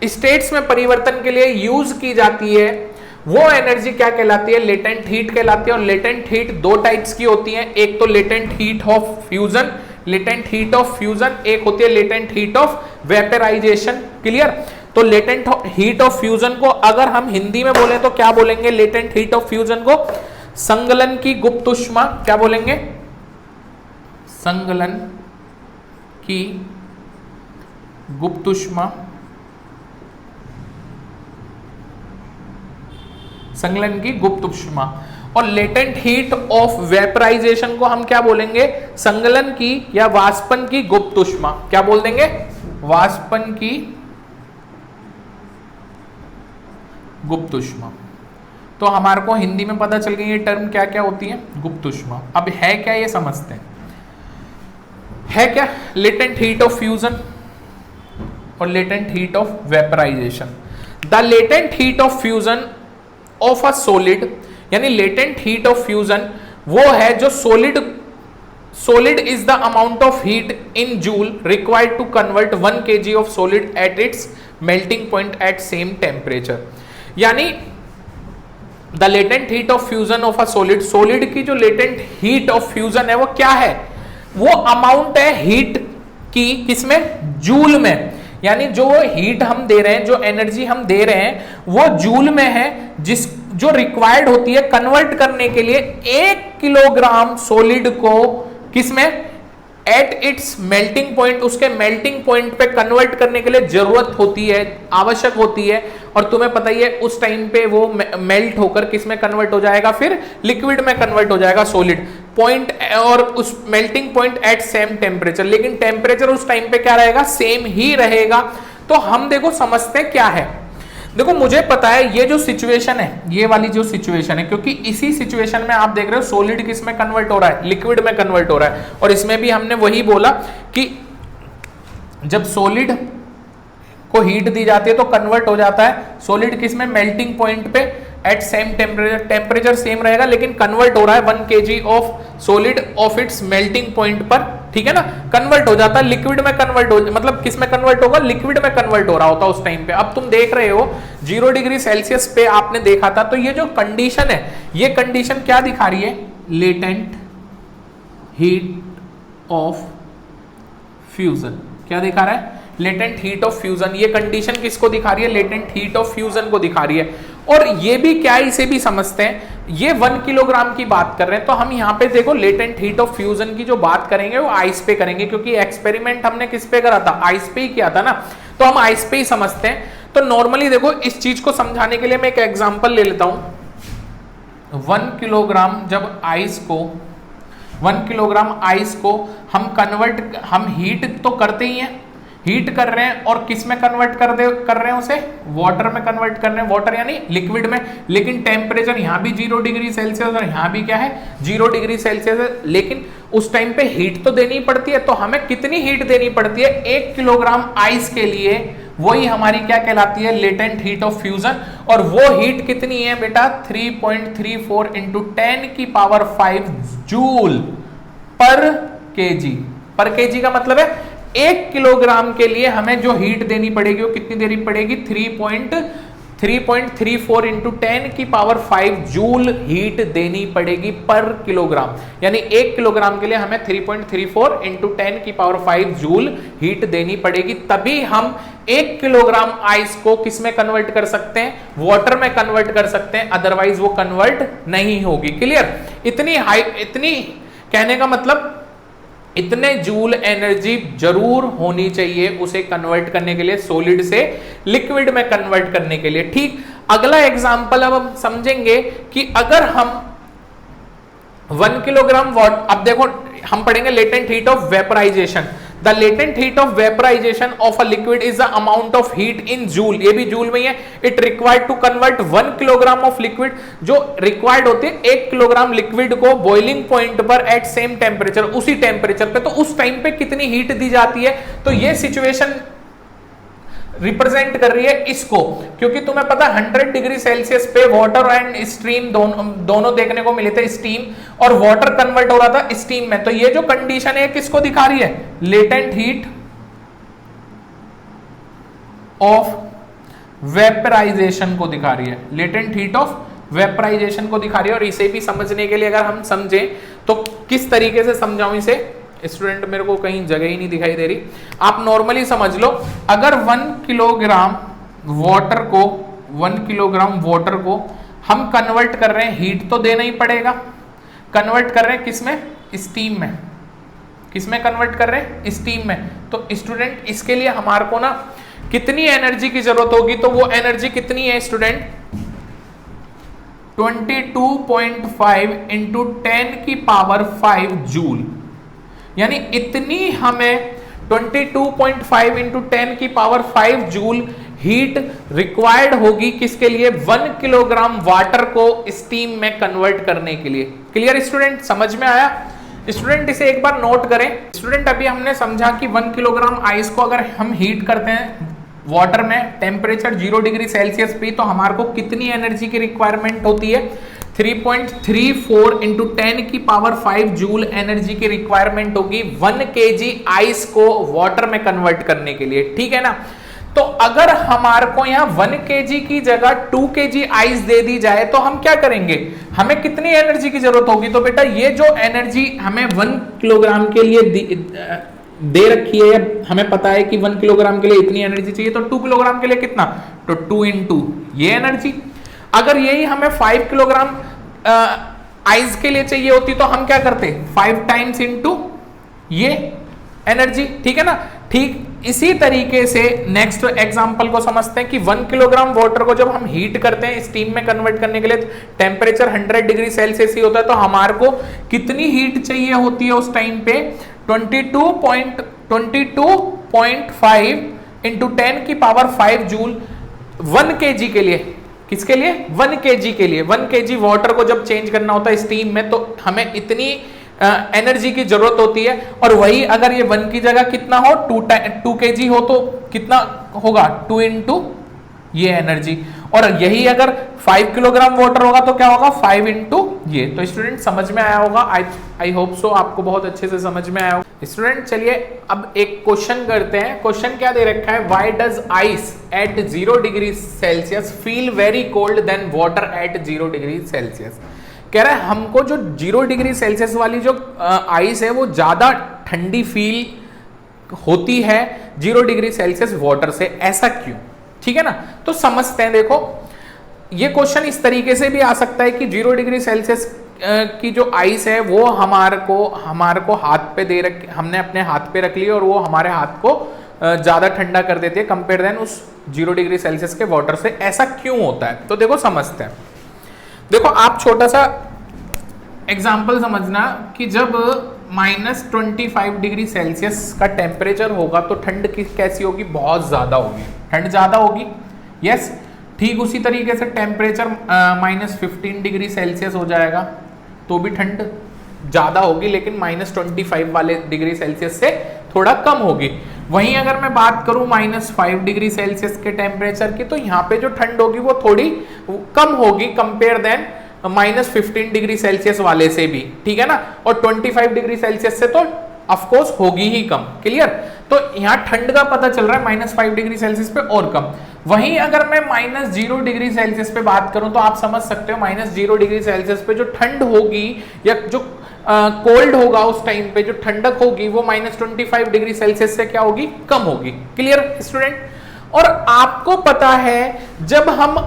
स्टेट्स में परिवर्तन के लिए यूज की जाती है, वो एनर्जी क्या कहलाती है? लेटेंट हीट कहलाती है। और लेटेंट हीट दो टाइप्स की होती है, एक तो latent heat of fusion, latent heat of fusion, एक होती है latent heat of vaporisation. Clear? तो लेटेंट हीट ऑफ फ्यूजन को अगर हम हिंदी में बोले तो क्या बोलेंगे? लेटेंट हीट ऑफ फ्यूजन को संगलन की गुप्त ऊष्मा, क्या बोलेंगे? संगलन की गुप्त ऊष्मा, संगलन की गुप्त ऊष्मा। और लेटेंट हीट ऑफ वेपराइजेशन को हम क्या बोलेंगे? संगलन की या वाष्पन की गुप्त ऊष्मा। क्या बोल देंगे? वाष्पन की गुप्त ऊष्मा। तो हमारे को हिंदी में पता चल गई ये टर्म क्या क्या होती है, गुप्त ऊष्मा। अब है क्या ये समझते हैं। है क्या? लेटेंट हीट ऑफ फ्यूजन और latent heat of vaporisation. The latent heat of fusion of a solid, यानी लेटेंट हीट ऑफ फ्यूजन वो है जो solid is the amount of heat in joule required to convert 1 kg of solid at its melting point at same temperature. यानी the latent heat of fusion of a solid, solid की जो लेटेंट हीट ऑफ फ्यूजन है वो क्या है? वो अमाउंट है हीट की, किसमें? जूल में। यानी जो हीट हम दे रहे हैं, जो एनर्जी हम दे रहे हैं वो जूल में है, जो रिक्वायर्ड होती है कन्वर्ट करने के लिए 1 किलोग्राम सॉलिड को किसमें? एट इट्स मेल्टिंग पॉइंट, उसके मेल्टिंग पॉइंट पे कन्वर्ट करने के लिए जरूरत होती है, आवश्यक होती है। और तुम्हें पता ही है उस टाइम पे वो मेल्ट होकर किस में कन्वर्ट हो जाएगा? फिर लिक्विड में कन्वर्ट हो जाएगा सॉलिड पॉइंट, और उस melting point at same temperature. लेकिन टेम्परेचर उस टाइम पे क्या रहेगा? सेम ही रहेगा। तो हम देखो समझते क्या है। देखो मुझे पता है ये जो सिचुएशन है, ये वाली जो सिचुएशन है, क्योंकि इसी सिचुएशन में आप देख रहे हो सॉलिड किस में कन्वर्ट हो रहा है? लिक्विड में कन्वर्ट हो रहा है। और इसमें भी हमने वही बोला कि जब सॉलिड को हीट दी जाती है तो कन्वर्ट हो जाता है सॉलिड किस में? मेल्टिंग पॉइंट पे at same temperature. Temperature same रहेगा लेकिन कन्वर्ट हो रहा है 1 kg of solid of its melting point पर, ठीक है ना? कन्वर्ट हो जाता है लिक्विड में, कन्वर्ट हो, मतलब किस में कन्वर्ट होगा? लिक्विड में कन्वर्ट हो रहा होता उस टाइम पे। अब तुम देख रहे हो 0 डिग्री सेल्सियस पे आपने देखा था, तो ये जो कंडीशन है, ये कंडीशन क्या दिखा रही है? Latent heat of fusion. क्या दिखा रहा है? Latent heat of fusion. ये कंडीशन किसको दिखा रही है? लेटेंट हीट ऑफ फ्यूजन को दिखा रही है। और ये भी क्या, इसे भी समझते हैं। ये 1 किलोग्राम की बात कर रहे हैं, तो हम यहाँ पे देखो लेटेंट हीट ऑफ फ्यूजन की जो बात करेंगे वो आइस पे करेंगे, क्योंकि एक्सपेरिमेंट हमने किस पे करा था? आइस पे ही किया था ना, तो हम आइस पे ही समझते हैं। तो नॉर्मली देखो इस चीज को समझाने के लिए मैं एक एग्जाम्पल ले लेता हूं। 1 किलोग्राम जब आइस को 1 किलोग्राम आइस को हम हीट तो करते ही हैं, हीट कर रहे हैं, और किस में कन्वर्ट कर रहे हैं? उसे वाटर में कन्वर्ट कर रहे हैं, वाटर यानी लिक्विड में। लेकिन टेम्परेचर यहाँ भी 0 डिग्री सेल्सियस और यहाँ भी क्या है? 0 डिग्री सेल्सियस है। लेकिन उस टाइम पे हीट तो देनी पड़ती है, तो हमें कितनी हीट देनी पड़ती है? 1 किलोग्राम आइस के लिए वही हमारी क्या कहलाती है? Latent heat of fusion. और वो हीट कितनी है बेटा? 3.34 इंटू 10 की पावर 5 जूल पर केजी। पर केजी का मतलब है 1 किलोग्राम के लिए हमें जो हीट देनी पड़ेगी वो कितनी देनी पड़ेगी? 3.34 इंटू 10 की पावर 5 जूल हीट देनी पड़ेगी पर किलोग्राम। यानी 1 किलोग्राम के लिए हमें 3.34 इंटू 10 की पावर 5 जूल हीट देनी पड़ेगी, तभी हम 1 किलोग्राम आइस को किस में कन्वर्ट कर सकते हैं? वाटर में कन्वर्ट कर सकते हैं, अदरवाइज वो कन्वर्ट नहीं होगी। क्लियर? इतनी कहने का मतलब इतने जूल एनर्जी जरूर होनी चाहिए उसे कन्वर्ट करने के लिए, सॉलिड से लिक्विड में कन्वर्ट करने के लिए। ठीक, अगला एग्जांपल अब हम समझेंगे कि अगर हम 1 किलोग्राम वाटर, अब देखो हम पढ़ेंगे latent heat of vaporisation. The latent heat of vaporisation of a liquid is the amount of heat in joule. ये भी जूल में ही है। It required to convert 1 kilogram of liquid, जो रिक्वायर्ड होते हैं 1 किलोग्राम लिक्विड को बॉइलिंग पॉइंट पर एट सेम टेम्परेचर, उसी टेम्परेचर पे। तो उस टाइम पे कितनी हीट दी जाती है? तो ये सिचुएशन रिप्रेजेंट कर रही है इसको, क्योंकि तुम्हें पता 100 डिग्री सेल्सियस पे वाटर एंड स्टीम दोनों देखने को मिले थे, स्टीम और वाटर कन्वर्ट हो रहा था स्टीम में। तो ये जो कंडीशन है किसको दिखा रही है, लेटेंट हीट ऑफ वेपराइजेशन को दिखा रही है, लेटेंट हीट ऑफ वेपराइजेशन को दिखा रही है। और इसे भी समझने के लिए अगर हम समझें तो किस तरीके से समझाऊं इसे, स्टूडेंट मेरे को कहीं जगह ही नहीं दिखाई दे रही, आप नॉर्मली समझ लो। अगर 1 किलोग्राम वाटर को 1 किलोग्राम वाटर को हम कन्वर्ट कर रहे हैं, हीट तो देना ही पड़ेगा, कन्वर्ट कर रहे हैं किसमें, स्टीम में। किसमें कन्वर्ट कर रहे हैं, स्टीम में। तो स्टूडेंट इसके लिए हमारे को ना कितनी एनर्जी की जरूरत होगी, तो वो एनर्जी कितनी है स्टूडेंट, 22.5 इंटू 10 की पावर 5 जूल, यानी इतनी हमें 22.5 इंटू 10 की पावर 5 जूल हीट रिक्वायर्ड होगी किसके लिए, 1 किलोग्राम वाटर को स्टीम में कन्वर्ट करने के लिए। क्लियर स्टूडेंट, समझ में आया स्टूडेंट, इसे एक बार नोट करें स्टूडेंट। अभी हमने समझा कि 1 किलोग्राम आइस को अगर हम हीट करते हैं वाटर में टेम्परेचर 0 डिग्री सेल्सियस पे, तो हमारे को कितनी एनर्जी की रिक्वायरमेंट होती है, 3.34 इंटू 10 की पावर 5 जूल एनर्जी की रिक्वायरमेंट होगी 1 केजी आइस को वाटर में कन्वर्ट करने के लिए, ठीक है ना। तो अगर हमारे को यहाँ 1 केजी की जगह 2 केजी आइस दे दी जाए तो हम क्या करेंगे, हमें कितनी एनर्जी की जरूरत होगी, तो बेटा ये जो एनर्जी हमें 1 किलोग्राम के लिए दे रखी है, हमें पता है कि 1 किलोग्राम के लिए इतनी एनर्जी चाहिए, तो 2 किलोग्राम के लिए कितना, तो 2 इंटू ये एनर्जी। अगर यही हमें 5 किलोग्राम आइस के लिए चाहिए होती तो हम क्या करते, 5 टाइम्स इंटू ये एनर्जी, ठीक है ना। ठीक इसी तरीके से नेक्स्ट एग्जांपल को समझते हैं कि 1 किलोग्राम वाटर को जब हम हीट करते हैं स्टीम में कन्वर्ट करने के लिए, टेम्परेचर 100 डिग्री सेल्सियस ही होता है, तो हमारे को कितनी हीट चाहिए होती है उस टाइम पे, 22.5 इंटू 10 की पावर 5 जूल 1 केजी के लिए। किसके लिए, 1 केजी के लिए। 1 केजी वाटर को जब चेंज करना होता है स्टीम में तो हमें इतनी एनर्जी की जरूरत होती है। और वही अगर ये 1 की जगह कितना हो, 2 केजी हो तो कितना होगा, 2 इंटू ये एनर्जी। और यही अगर 5 किलोग्राम वाटर होगा तो क्या होगा, 5 इंटू ये। तो स्टूडेंट समझ में आया होगा, आई होप सो आपको बहुत अच्छे से समझ में आया होगा। स्टूडेंट चलिए अब एक क्वेश्चन करते हैं। क्वेश्चन क्या दे रखा है, why does ice at 0 degree Celsius feel very cold then water at 0 degree Celsius. कह रहा है हमको जो 0 डिग्री सेल्सियस वाली जो आइस है वो ज्यादा ठंडी फील होती है 0 डिग्री सेल्सियस वाटर से, ऐसा क्यों, ठीक है ना। तो समझते हैं, देखो ये क्वेश्चन इस तरीके से भी आ सकता है कि 0 डिग्री सेल्सियस की जो आइस है वो हमारे को हाथ पे दे रख, हमने अपने हाथ पे रख ली और वो हमारे हाथ को ज्यादा ठंडा कर देती है कंपेयर देन उस 0 डिग्री सेल्सियस के वाटर से। ऐसा क्यों होता है, तो देखो समझते हैं। देखो आप छोटा सा एग्जाम्पल समझना कि जब -25 डिग्री सेल्सियस का टेम्परेचर होगा तो ठंड कैसी होगी, बहुत ज्यादा होगी, ठंड ज्यादा होगी, यस। ठीक उसी तरीके से टेम्परेचर -15 डिग्री सेल्सियस हो जाएगा तो भी ठंड ज्यादा होगी, लेकिन -25 वाले डिग्री सेल्सियस से थोड़ा कम होगी। वहीं अगर मैं बात करूं -5 डिग्री सेल्सियस के टेम्परेचर की, तो यहाँ पे जो ठंड होगी वो थोड़ी कम होगी कंपेयर देन -15 डिग्री सेल्सियस वाले से भी, ठीक है ना। और 25 डिग्री सेल्सियस से तो ऑफकोर्स होगी ही कम, क्लियर। तो यहाँ ठंड का पता चल रहा है -5 डिग्री सेल्सियस पे और कम। वहीं अगर मैं -0 डिग्री सेल्सियस पे बात करूं तो आप समझ सकते हो -0 डिग्री सेल्सियस पे जो ठंड होगी या जो कोल्ड होगा उस टाइम पे, जो ठंडक होगी वो -25 डिग्री सेल्सियस से क्या होगी, कम होगी, क्लियर स्टूडेंट। और आपको पता है जब हम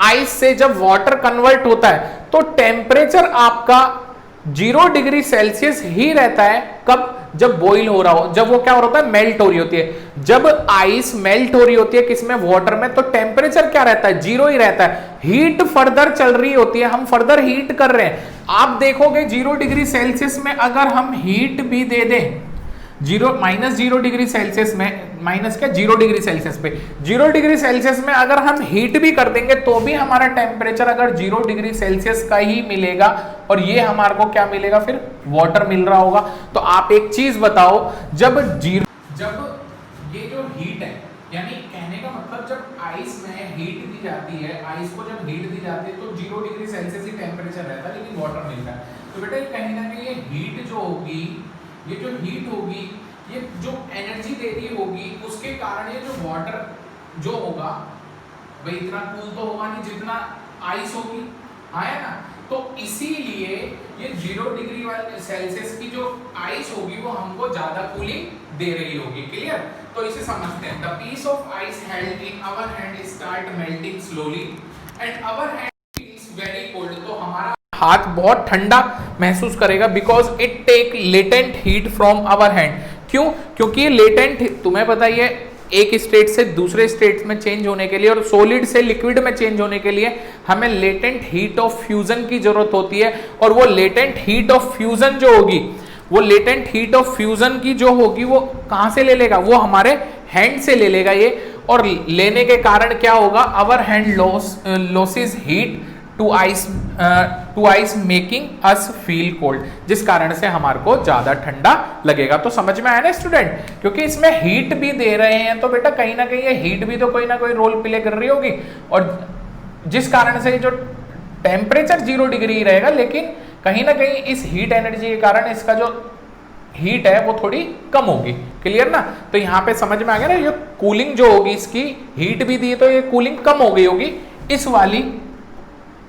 आइस से जब वाटर कन्वर्ट होता है तो टेम्परेचर आपका 0 डिग्री सेल्सियस ही रहता है, कब, जब बॉईल हो रहा हो, जब वो क्या हो रहा है, मेल्ट हो रही होती है। जब आइस मेल्ट हो रही होती है किसमें, वाटर में, तो टेम्परेचर क्या रहता है, 0 ही रहता है। हीट फर्दर चल रही होती है, हम फर्दर हीट कर रहे हैं। आप देखोगे 0 डिग्री सेल्सियस में अगर हम हीट भी दे दें, -0 डिग्री सेल्सियस में, माइनस क्या, 0 डिग्री सेल्सियस पे, 0 डिग्री सेल्सियस में अगर हम हीट भी कर देंगे तो भी हमारा टेम्परेचर अगर 0 डिग्री सेल्सियस का ही मिलेगा और ये हमारे को क्या मिलेगा, फिर वाटर मिल रहा होगा। तो आप एक चीज बताओ, जब ये जो जाती है, आइस को जब हीट दी जाती है तो 0 डिग्री सेल्सियस ही टेम्परेचर रहता है, लेकिन वाटर मिलता है। तो बेटा कहीं ना कहीं ये हीट जो होगी, ये जो हीट होगी, ये जो एनर्जी दे रही होगी, उसके कारण ये जो वाटर जो होगा भाई इतना कूल तो होगा नहीं जितना आइस होगी, आया ना। तो इसीलिए ये 0 डिग्री वाले सेल्सियस की जो आइस होगी वो हमको ज्यादा कूलिंग दे रही होगी। क्लियर? तो इसे समझते हैं। The piece of ice held in our hand start melting slowly and our hand feels very cold. तो हमारा हाथ बहुत ठंडा महसूस करेगा because it take latent heat from our hand. क्यों? क्योंकि ये लेटेंट, तुम्हें पता ही है, एक स्टेट से दूसरे स्टेट में चेंज होने के लिए और सॉलिड से लिक्विड में चेंज होने के लिए हमें लेटेंट हीट ऑफ फ्यूजन की जरूरत होती है। और वो लेटेंट हीट ऑफ फ्यूजन जो होगी, वो लेटेंट हीट ऑफ फ्यूजन की जो होगी वो कहां से ले लेगा? वो हमारे हैंड से ले लेगा ये। और लेने के कारण क्या होगा? Our hand losses heat to ice making us feel cold, जिस कारण से हमारे को ज्यादा ठंडा लगेगा। तो समझ में आया ना स्टूडेंट? क्योंकि इसमें हीट भी दे रहे हैं तो बेटा कहीं ना कहीं ये हीट भी तो कोई ना कोई रोल प्ले कर रही होगी, और जिस कारण से जो टेम्परेचर 0 डिग्री रहेगा, लेकिन कहीं ना कहीं इस हीट एनर्जी के कारण इसका जो हीट है वो थोड़ी कम होगी। क्लियर ना? तो यहाँ पे समझ में आ गया ना, ये कूलिंग जो होगी, इसकी हीट भी दी तो ये कूलिंग कम हो गई होगी इस वाली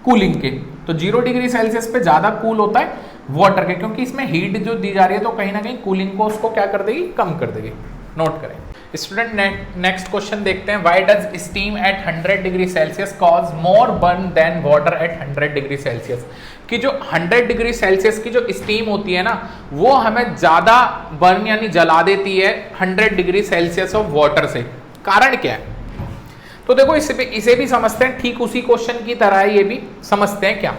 कूलिंग के। तो 0 डिग्री सेल्सियस पे ज्यादा कूल होता है वाटर के, क्योंकि इसमें हीट जो दी जा रही है तो कहीं ना कहीं कूलिंग को उसको क्या कर देगी? कम कर देगी। नोट करें स्टूडेंट। नेक्स्ट क्वेश्चन देखते हैं। Why does steam at 100 degree Celsius cause more burn than water at 100 degree Celsius? कि जो 100 डिग्री सेल्सियस की जो स्टीम होती है ना, वो हमें ज्यादा बर्न यानी जला देती है 100 डिग्री सेल्सियस ऑफ वाटर से। कारण क्या है? तो देखो इसे भी समझते हैं, ठीक उसी क्वेश्चन की तरह है, ये भी समझते हैं। क्या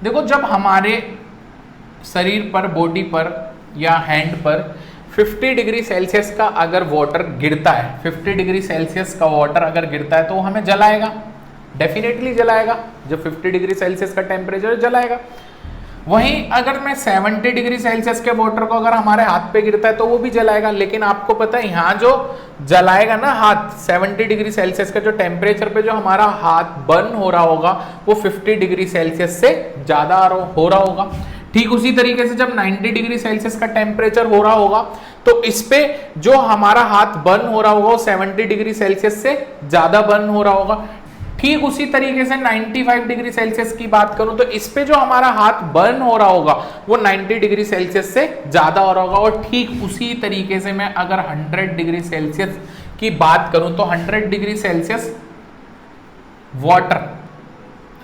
देखो, जब हमारे शरीर पर, बॉडी पर या हैंड पर 50 डिग्री सेल्सियस का अगर वाटर गिरता है, 50 डिग्री सेल्सियस का वाटर अगर गिरता है तो वो हमें जलाएगा, डेफिनेटली जलाएगा। जब 50 डिग्री सेल्सियस का टेम्परेचर जलाएगा। वहीं अगर मैं 70 डिग्री सेल्सियस के वाटर को अगर हमारे हाथ पे गिरता है तो वो भी जलाएगा। लेकिन आपको पता है यहाँ जो जलाएगा ना हाथ, 70 डिग्री सेल्सियस का जो टेम्परेचर पे जो हमारा हाथ बर्न हो रहा होगा वो 50 डिग्री सेल्सियस से ज्यादा हो रहा होगा। ठीक उसी तरीके से जब 90 डिग्री सेल्सियस का टेम्परेचर हो रहा होगा तो इस पे जो हमारा हाथ बर्न हो रहा होगा वो 70 डिग्री सेल्सियस से ज्यादा बर्न हो रहा होगा। ठीक उसी तरीके से 95 डिग्री सेल्सियस की बात करूं तो इस पे जो हमारा हाथ बर्न हो रहा होगा वो 90 डिग्री सेल्सियस से ज्यादा हो रहा होगा। और ठीक उसी तरीके से मैं अगर 100 डिग्री सेल्सियस की बात करूं तो 100 degree Celsius water,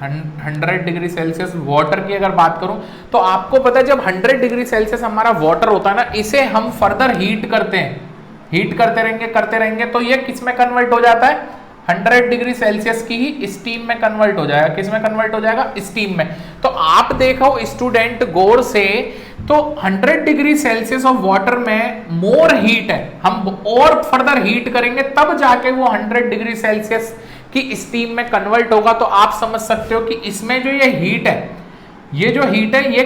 100 degree Celsius water की अगर बात करूं तो आपको पता है जब 100 डिग्री सेल्सियस हमारा वाटर होता है ना, इसे हम फर्दर हीट करते हैं, हीट करते रहेंगे तो ये किस में कन्वर्ट हो जाता है? 100 डिग्री सेल्सियस की ही स्टीम में कन्वर्ट हो जाएगा। किस में कन्वर्ट हो जाएगा? स्टीम में। तो आप देखो स्टूडेंट गौर से, तो 100 डिग्री सेल्सियस ऑफ वाटर में मोर हीट है, हम और फर्दर हीट करेंगे तब जाके वो 100 डिग्री सेल्सियस की स्टीम में कन्वर्ट होगा। तो आप समझ सकते हो कि इसमें जो ये हीट है, ये जो हीट है ये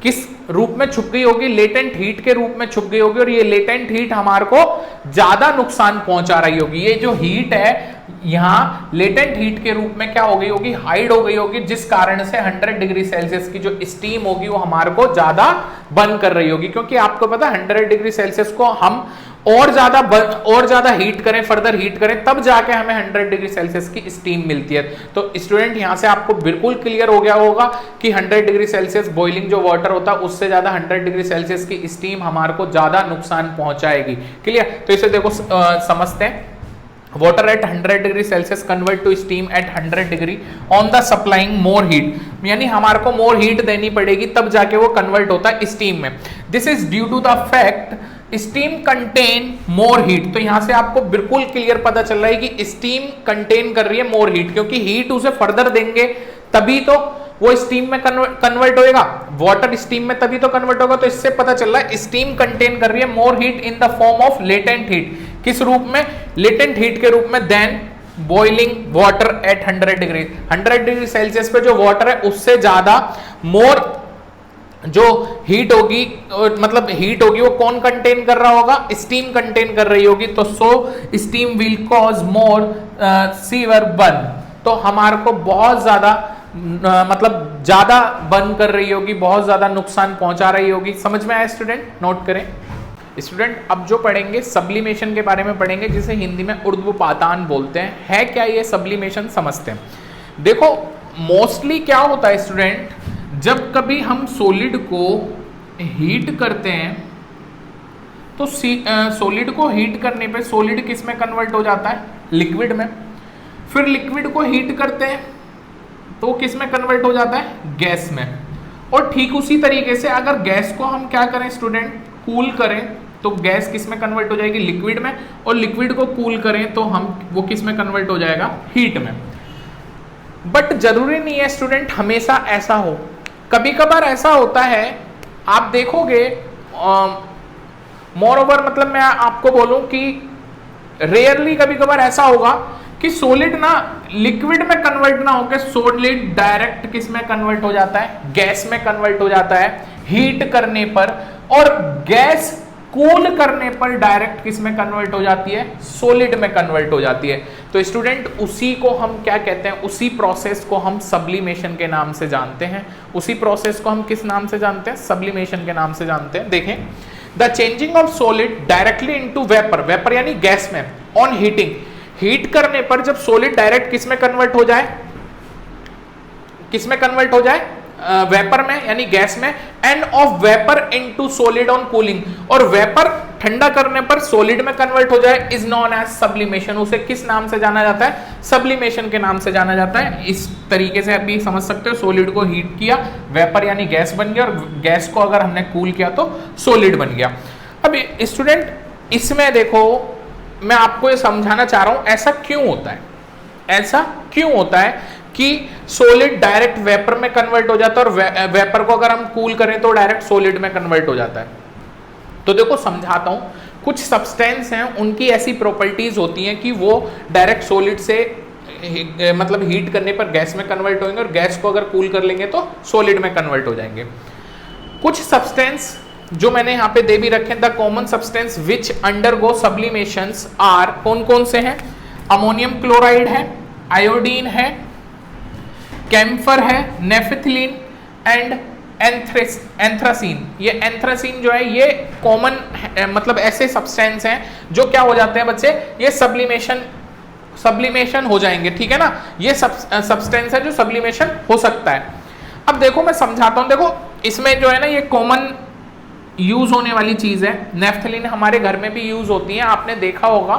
किस रूप में छुप गई होगी? लेटेंट हीट के रूप में छुप गई होगी। और ये लेटेंट हीट हमारे को ज्यादा नुकसान पहुंचा रही होगी। ये जो हीट है यहाँ लेटेंट हीट के रूप में क्या हो गई होगी? हाइड हो गई होगी, जिस कारण से 100 डिग्री सेल्सियस की जो स्टीम होगी वो हमारे को ज्यादा बर्न कर रही होगी। क्योंकि आपको पता है 100 डिग्री सेल्सियस को हम और ज्यादा हीट करें, फर्दर हीट करें, तब जाके हमें 100 डिग्री सेल्सियस की स्टीम मिलती है। तो स्टूडेंट यहां से आपको बिल्कुल क्लियर हो गया होगा कि 100 डिग्री सेल्सियस बॉइलिंग जो वाटर होता है उससे ज्यादा 100 डिग्री सेल्सियस की स्टीम हमारे को ज्यादा नुकसान पहुंचाएगी। क्लियर? तो इसे देखो समझते हैं। water at 100 degree Celsius convert to steam at 100 degree on the supplying more heat, यानी हमारे को मोर हीट देनी पड़ेगी तब जाके वो कन्वर्ट होता है स्टीम में। This is due to the fact steam contain more heat. तो यहां से आपको बिल्कुल क्लियर पता चल रहा है कि स्टीम कंटेन कर रही है मोर हीट, क्योंकि हीट उसे फर्दर देंगे तभी तो वो स्टीम में कन्वर्ट होएगा, वाटर स्टीम में तभी तो कन्वर्ट होगा। तो इससे पता चल रहा है स्टीम कंटेन कर रही है more heat in the form of latent heat. किस रूप में? लेटेंट हीट के रूप में then boiling water at 100 degree. 100 degree Celsius पे जो वाटर है उससे ज्यादा मोर जो हीट होगी, मतलब हीट होगी, वो कौन कंटेन कर रहा होगा? स्टीम कंटेन कर रही होगी। तो so steam will cause more severe burn, तो हमारे को बहुत ज्यादा मतलब ज्यादा बर्न कर रही होगी, बहुत ज्यादा नुकसान पहुंचा रही होगी। समझ में आया स्टूडेंट? नोट करें स्टूडेंट। अब जो पढ़ेंगे सब्लिमेशन के बारे में पढ़ेंगे, जिसे हिंदी में ऊर्ध्वपातान बोलते हैं। है क्या ये सब्लिमेशन? समझते हैं। देखो मोस्टली क्या होता है स्टूडेंट, जब कभी हम सॉलिड को हीट करते हैं तो सॉलिड को हीट करने पे सॉलिड किस में कन्वर्ट हो जाता है? लिक्विड में। फिर लिक्विड को हीट करते हैं तो किस में कन्वर्ट हो जाता है? गैस में। और ठीक उसी तरीके से अगर गैस को हम क्या करें स्टूडेंट? कूल करें तो गैस किस में कन्वर्ट हो जाएगी? लिक्विड में। और लिक्विड को कूल करें तो हम वो किस में कन्वर्ट हो जाएगा? हीट में। बट जरूरी नहीं है स्टूडेंट हमेशा ऐसा हो, कभी कभार ऐसा होता है। आप देखोगे मोर ओवर, मतलब मैं आपको बोलूं कि रेयरली कभी कभार ऐसा होगा कि सॉलिड ना लिक्विड में कन्वर्ट ना होकर सॉलिड डायरेक्ट किस में कन्वर्ट हो जाता है? गैस में कन्वर्ट हो जाता है हीट करने पर। और गैस कूल करने पर डायरेक्ट किस में कन्वर्ट हो जाती है? सॉलिड में कन्वर्ट हो जाती है। तो स्टूडेंट उसी को हम क्या कहते हैं? उसी प्रोसेस को हम सब्लिमेशन के नाम से जानते हैं। उसी प्रोसेस को हम किस नाम से जानते हैं? सब्लिमेशन के नाम से जानते हैं। देखें, the changing of solid directly into vapour, vapour यानी गैस में, ऑन हीटिंग, हीट करने पर जब सॉलिड डायरेक्ट किस में कन्वर्ट हो जाए? किस में कन्वर्ट हो जाए? वेपर में यानी गैस में। End of vapour into solid on cooling, और वेपर ठंडा करने पर सॉलिड में कन्वर्ट हो जाए, इज नोन एज सब्लिमेशन। उसे किस नाम से जाना जाता है? सब्लिमेशन के नाम से जाना जाता है। इस तरीके से अभी समझ सकते हो, सॉलिड को हीट किया, वेपर यानी गैस बन गया, और गैस को अगर हमने कूल किया तो सॉलिड बन गया। अब स्टूडेंट इसमें देखो, मैं आपको ये समझाना चाह रहा हूं ऐसा क्यों होता है। ऐसा क्यों होता है कि सॉलिड डायरेक्ट वेपर में कन्वर्ट हो जाता है, और वेपर को अगर हम कूल करें तो डायरेक्ट सॉलिड में कन्वर्ट हो जाता है। तो देखो समझाता हूं। कुछ सब्सटेंस हैं, उनकी ऐसी प्रॉपर्टीज होती हैं कि वो डायरेक्ट सॉलिड से मतलब हीट करने पर गैस में कन्वर्ट होंगे, और गैस को अगर कूल कर लेंगे तो सॉलिड में कन्वर्ट हो जाएंगे। कुछ सब्सटेंस जो मैंने यहाँ पे दे भी रखे, the common substance which undergo sublimations are, कौन कौन से हैं? अमोनियम क्लोराइड है, आयोडीन है, कैम्फर है, नेफिथिलीन एंड एंथ्रासीन। ये एंथ्रासीन जो है ये कॉमन मतलब ऐसे सब्सटेंस हैं जो क्या हो जाते हैं बच्चे? ये सब्लिमेशन हो जाएंगे। ठीक है ना? ये सब्सटेंस है जो सब्लिमेशन हो सकता है। अब देखो मैं समझाता हूं। देखो इसमें जो है ना, ये कॉमन यूज होने वाली चीज है। नेफ्थलीन हमारे घर में भी यूज होती है, आपने देखा होगा।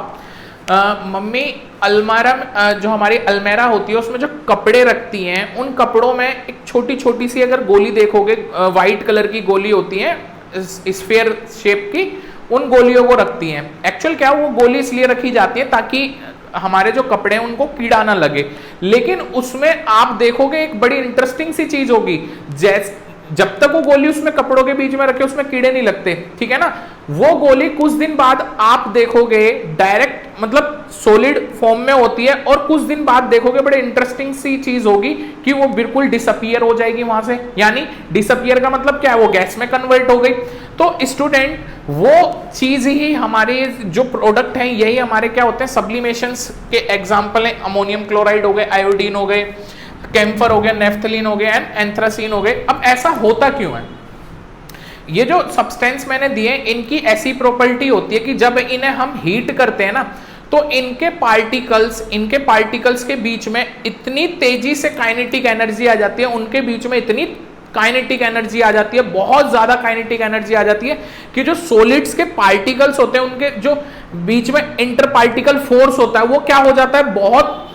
मम्मी अलमारा जो हमारी अलमेरा होती है उसमें जो कपड़े रखती हैं, उन कपड़ों में एक छोटी छोटी सी अगर गोली देखोगे, वाइट कलर की गोली होती है स्फीयर शेप की, उन गोलियों को रखती हैं। एक्चुअल क्या वो गोली इसलिए रखी जाती है ताकि हमारे जो कपड़े हैं उनको कीड़ा ना लगे। लेकिन उसमें आप देखोगे एक बड़ी इंटरेस्टिंग सी चीज होगी, जैसे जब तक वो गोली उसमें कपड़ों के बीच में रखे उसमें कीड़े नहीं लगते। ठीक है ना? वो गोली कुछ दिन बाद आप देखोगे डायरेक्ट मतलब सॉलिड फॉर्म में होती है, और कुछ दिन बाद देखोगे बड़े इंटरेस्टिंग सी चीज होगी कि वो बिल्कुल डिसअपियर हो जाएगी वहां से। यानी डिसअपियर का मतलब क्या है? वो गैस में कन्वर्ट हो गई। तो स्टूडेंट वो चीज ही हमारे जो प्रोडक्ट हैं यही हमारे क्या होते हैं? सब्लिमेशंस के एग्जाम्पल है। अमोनियम क्लोराइड हो गए, आयोडीन हो गए, कैम्फर हो गया, नेफ्थलीन हो गया एंड एंथ्रासीन हो गए। अब ऐसा होता क्यों है? ये जो सब्सटेंस मैंने दिए इनकी ऐसी प्रॉपर्टी होती है कि जब इन्हें हम हीट करते हैं ना, तो इनके पार्टिकल्स के बीच में इतनी तेजी से काइनेटिक एनर्जी आ जाती है, उनके बीच में इतनी काइनेटिक एनर्जी आ जाती है, बहुत ज्यादा काइनेटिक एनर्जी आ जाती है कि जो सॉलिड्स के पार्टिकल्स होते हैं उनके जो बीच में इंटर पार्टिकल फोर्स होता है वो क्या हो जाता है? बहुत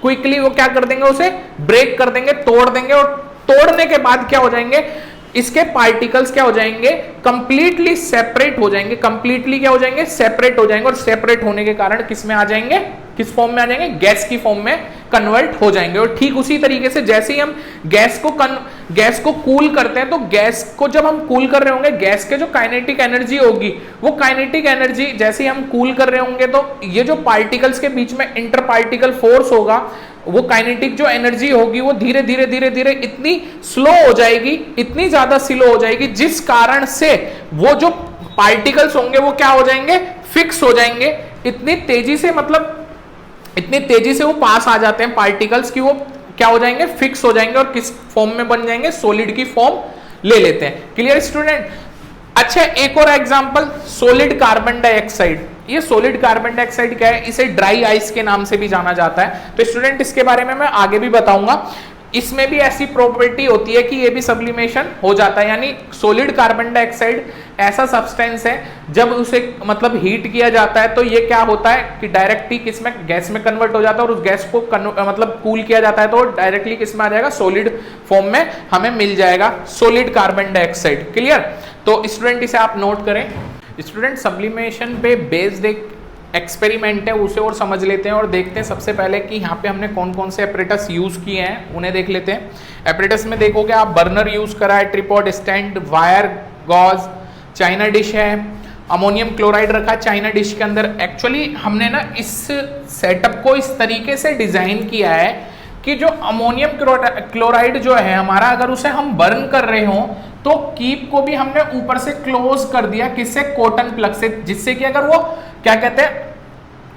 क्विकली वो क्या कर देंगे? उसे ब्रेक कर देंगे, तोड़ देंगे, और तोड़ने के बाद क्या हो जाएंगे? इसके पार्टिकल्स क्या हो जाएंगे? कंप्लीटली सेपरेट हो जाएंगे। कंप्लीटली क्या हो जाएंगे? सेपरेट हो जाएंगे, और सेपरेट होने के कारण किस में आ जाएंगे? किस फॉर्म में आ जाएंगे, गैस की फॉर्म में कन्वर्ट हो जाएंगे। और ठीक उसी तरीके से जैसे ही हम गैस को कूल करते हैं, तो गैस को जब हम कूल कर रहे होंगे, गैस के जो काइनेटिक एनर्जी होगी, वो काइनेटिक एनर्जी जैसे ही हम कूल कर रहे होंगे, तो ये जो पार्टिकल्स के बीच में इंटर पार्टिकल फोर्स होगा, वो काइनेटिक जो एनर्जी होगी वो धीरे धीरे धीरे धीरे इतनी स्लो हो जाएगी, इतनी ज्यादा स्लो हो जाएगी, जिस कारण से वो जो पार्टिकल्स होंगे वो क्या हो जाएंगे, फिक्स हो जाएंगे। इतनी तेजी से, मतलब इतनी तेजी से वो पास आ जाते हैं पार्टिकल्स की, वो क्या हो जाएंगे, फिक्स हो जाएंगे और किस फॉर्म में बन जाएंगे, सॉलिड की फॉर्म ले लेते हैं। Clear student? अच्छा, एक और एग्जांपल, सॉलिड कार्बन डाइऑक्साइड। ये सॉलिड कार्बन डाइऑक्साइड क्या है, इसे ड्राई आइस के नाम से भी जाना जाता है। तो स्टूडेंट इसके बारे में मैं आगे भी बताऊंगा। इसमें भी ऐसी प्रॉपर्टी होती है कि ये भी सब्लिमेशन हो जाता है, यानी सॉलिड कार्बन डाइऑक्साइड ऐसा सब्सटेंस है, जब उसे मतलब हीट किया जाता है तो ये क्या होता है कि डायरेक्टली किसमें, गैस में कन्वर्ट हो जाता है, और उस गैस को मतलब कूल किया जाता है तो डायरेक्टली किसमें आ जाएगा, सॉलिड फॉर्म में हमें मिल जाएगा सॉलिड कार्बन डाइऑक्साइड। क्लियर? तो स्टूडेंट इसे आप नोट करें। स्टूडेंट सब्लिमेशन पे बेस्ड एक एक्सपेरिमेंट है, उसे और समझ लेते हैं और देखते हैं सबसे पहले कि यहाँ पे हमने कौन कौन से एपरेटस यूज किए हैं, उन्हें देख लेते हैं। एपरेटस में देखोगे आप, बर्नर यूज करा है, tripod, stand, wire, gauze, china dish है, अमोनियम क्लोराइड रखा है चाइना डिश के अंदर। एक्चुअली हमने ना इस सेटअप को इस तरीके से डिजाइन किया है कि जो अमोनियम क्लोराइड जो है हमारा, अगर उसे हम बर्न कर रहे हो तो कीप को भी हमने ऊपर से क्लोज कर दिया, किससे, कॉटन प्लग से, जिससे कि अगर वो क्या कहते हैं,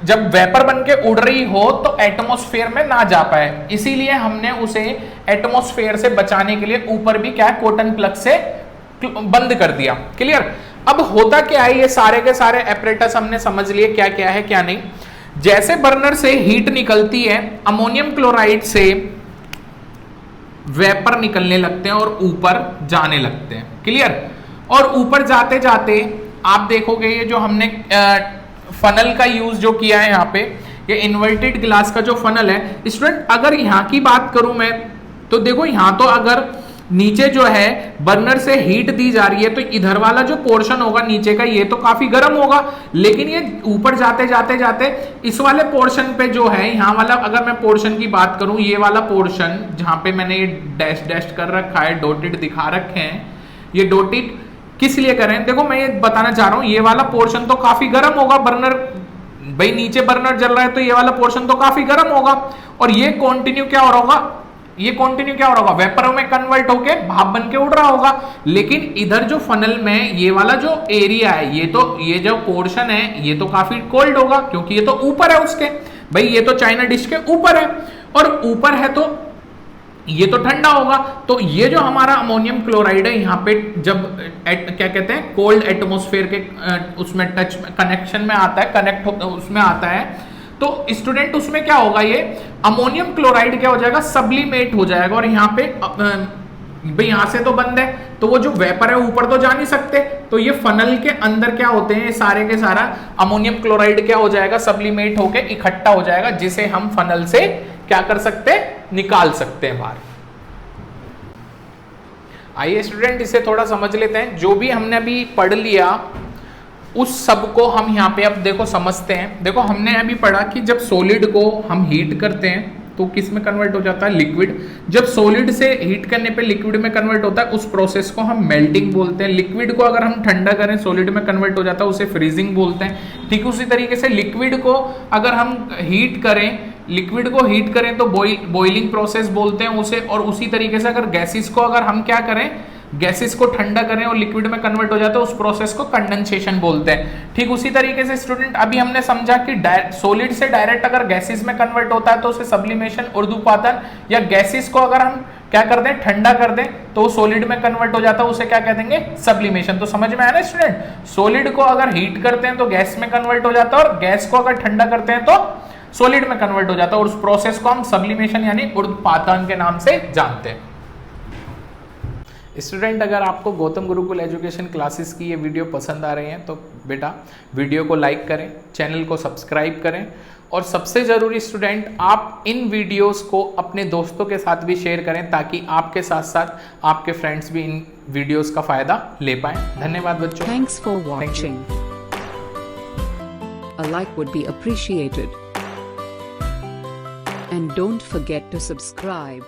जब वेपर बन के उड़ रही हो तो एटमॉस्फेयर में ना जा पाए, इसीलिए हमने उसे एटमॉस्फेयर से बचाने के लिए ऊपर भी क्या, कॉटन प्लग से बंद कर दिया। क्लियर? अब होता क्या है, ये सारे के सारे एपरेटस हमने समझ लिए क्या क्या है क्या नहीं। जैसे बर्नर से हीट निकलती है, अमोनियम क्लोराइड से वेपर निकलने लगते हैं और ऊपर जाने लगते हैं। क्लियर? और ऊपर जाते जाते आप देखोगे ये जो हमने फनल का यूज जो किया है यहाँ पे, ये इन्वर्टेड ग्लास का जो फनल है। स्टूडेंट अगर यहाँ की बात करूं मैं, तो देखो यहाँ तो अगर नीचे जो है बर्नर से हीट दी जा रही है, तो इधर वाला जो पोर्शन होगा नीचे का, ये तो काफी गर्म होगा, लेकिन ये ऊपर जाते जाते जाते इस वाले पोर्शन पे जो है, यहाँ वाला अगर मैं पोर्शन की बात करूं, ये वाला पोर्शन जहां पे मैंने ये डैश डैश कर रखा है, डॉटेड दिखा रखे हैं, ये डॉटेड किस लिए कर रहे हैं, देखो मैं ये बताना चाह रहा हूं, ये वाला पोर्शन तो काफी गर्म होगा, बर्नर भाई नीचे बर्नर जल रहा है तो ये वाला पोर्शन तो काफी गर्म होगा, और ये कंटिन्यू क्या हो रहा होगा, ये कंटिन्यू क्या हो रहा होगा, वेपर में कन्वर्ट होके भाप बन के उड़ रहा होगा। लेकिन इधर जो फनल में ये वाला जो एरिया है, ये जो पोर्शन है, ये तो काफी कोल्ड होगा, क्योंकि ये तो ऊपर है उसके, भाई ये तो चाइना डिश के ऊपर है, और ऊपर है तो ये तो ठंडा होगा। तो ये जो हमारा अमोनियम क्लोराइड है, यहाँ पे जब क्या कहते हैं, कोल्ड एटमॉस्फेयर के उसमें टच कनेक्शन में आता है, कनेक्ट उसमें आता है, तो स्टूडेंट उसमें क्या होगा, ये अमोनियम क्लोराइड क्या हो जाएगा, सब्लिमेट हो जाएगा, और यहाँ पे भाई यहाँ से तो बंद है, तो वो जो वेपर है ऊपर तो जा नहीं सकते, तो ये फनल के अंदर क्या होते हैं, सारे के सारा अमोनियम क्लोराइड क्या हो जाएगा, सब्लिमेट होके इकट्ठा हो जाएगा, जिसे हम फनल से क्या कर सकते हैं, निकाल सकते हैं बाहर। आइए स्टूडेंट इसे थोड़ा समझ लेते हैं, जो भी हमने अभी पढ़ लिया उस सब को हम यहाँ पे अब देखो समझते हैं। देखो हमने अभी पढ़ा कि जब सॉलिड को हम हीट करते हैं तो किस में कन्वर्ट हो जाता है, लिक्विड। जब सॉलिड से हीट करने पे लिक्विड में कन्वर्ट होता है, उस प्रोसेस को हम मेल्टिंग बोलते हैं। लिक्विड को अगर हम ठंडा करें, सॉलिड में कन्वर्ट हो जाता है, उसे फ्रीजिंग बोलते हैं। ठीक उसी तरीके से लिक्विड को अगर हम हीट करें, लिक्विड को हीट करें तो बॉइलिंग प्रोसेस बोलते हैं उसे। और उसी तरीके से अगर गैसेस को अगर हम क्या करें, गैसेस को ठंडा करें और लिक्विड में कन्वर्ट हो जाता है, उस प्रोसेस को कंडेंसेशन बोलते हैं। ठीक उसी तरीके से स्टूडेंट अभी हमने समझा कि सॉलिड से डायरेक्ट अगर गैसेस में कन्वर्ट होता है तो उसे सब्लिमेशन ऊर्ध्वपातन, या गैसेस को अगर हम क्या कर दें, ठंडा कर दें तो सॉलिड में कन्वर्ट हो जाता है, उसे क्या कह देंगे, सब्लिमेशन। तो समझ में आया ना स्टूडेंट, सॉलिड को अगर हीट करते हैं तो गैस में कन्वर्ट हो जाता है, और गैस को अगर ठंडा करते हैं तो सॉलिड में कन्वर्ट हो जाता है, और उस प्रोसेस को हम सब्लिमेशन यानी ऊर्ध्वपातन के नाम से जानते हैं। स्टूडेंट अगर आपको गौतम गुरुकुल एजुकेशन क्लासेस की ये वीडियो पसंद आ रही हैं तो बेटा वीडियो को लाइक करें, चैनल को सब्सक्राइब करें, और सबसे ज़रूरी स्टूडेंट आप इन वीडियोस को अपने दोस्तों के साथ भी शेयर करें, ताकि आपके साथ साथ आपके फ्रेंड्स भी इन वीडियोस का फ़ायदा ले पाएँ। धन्यवाद बच्चों। Thanks for watching. A like would be appreciated. And don't forget to subscribe.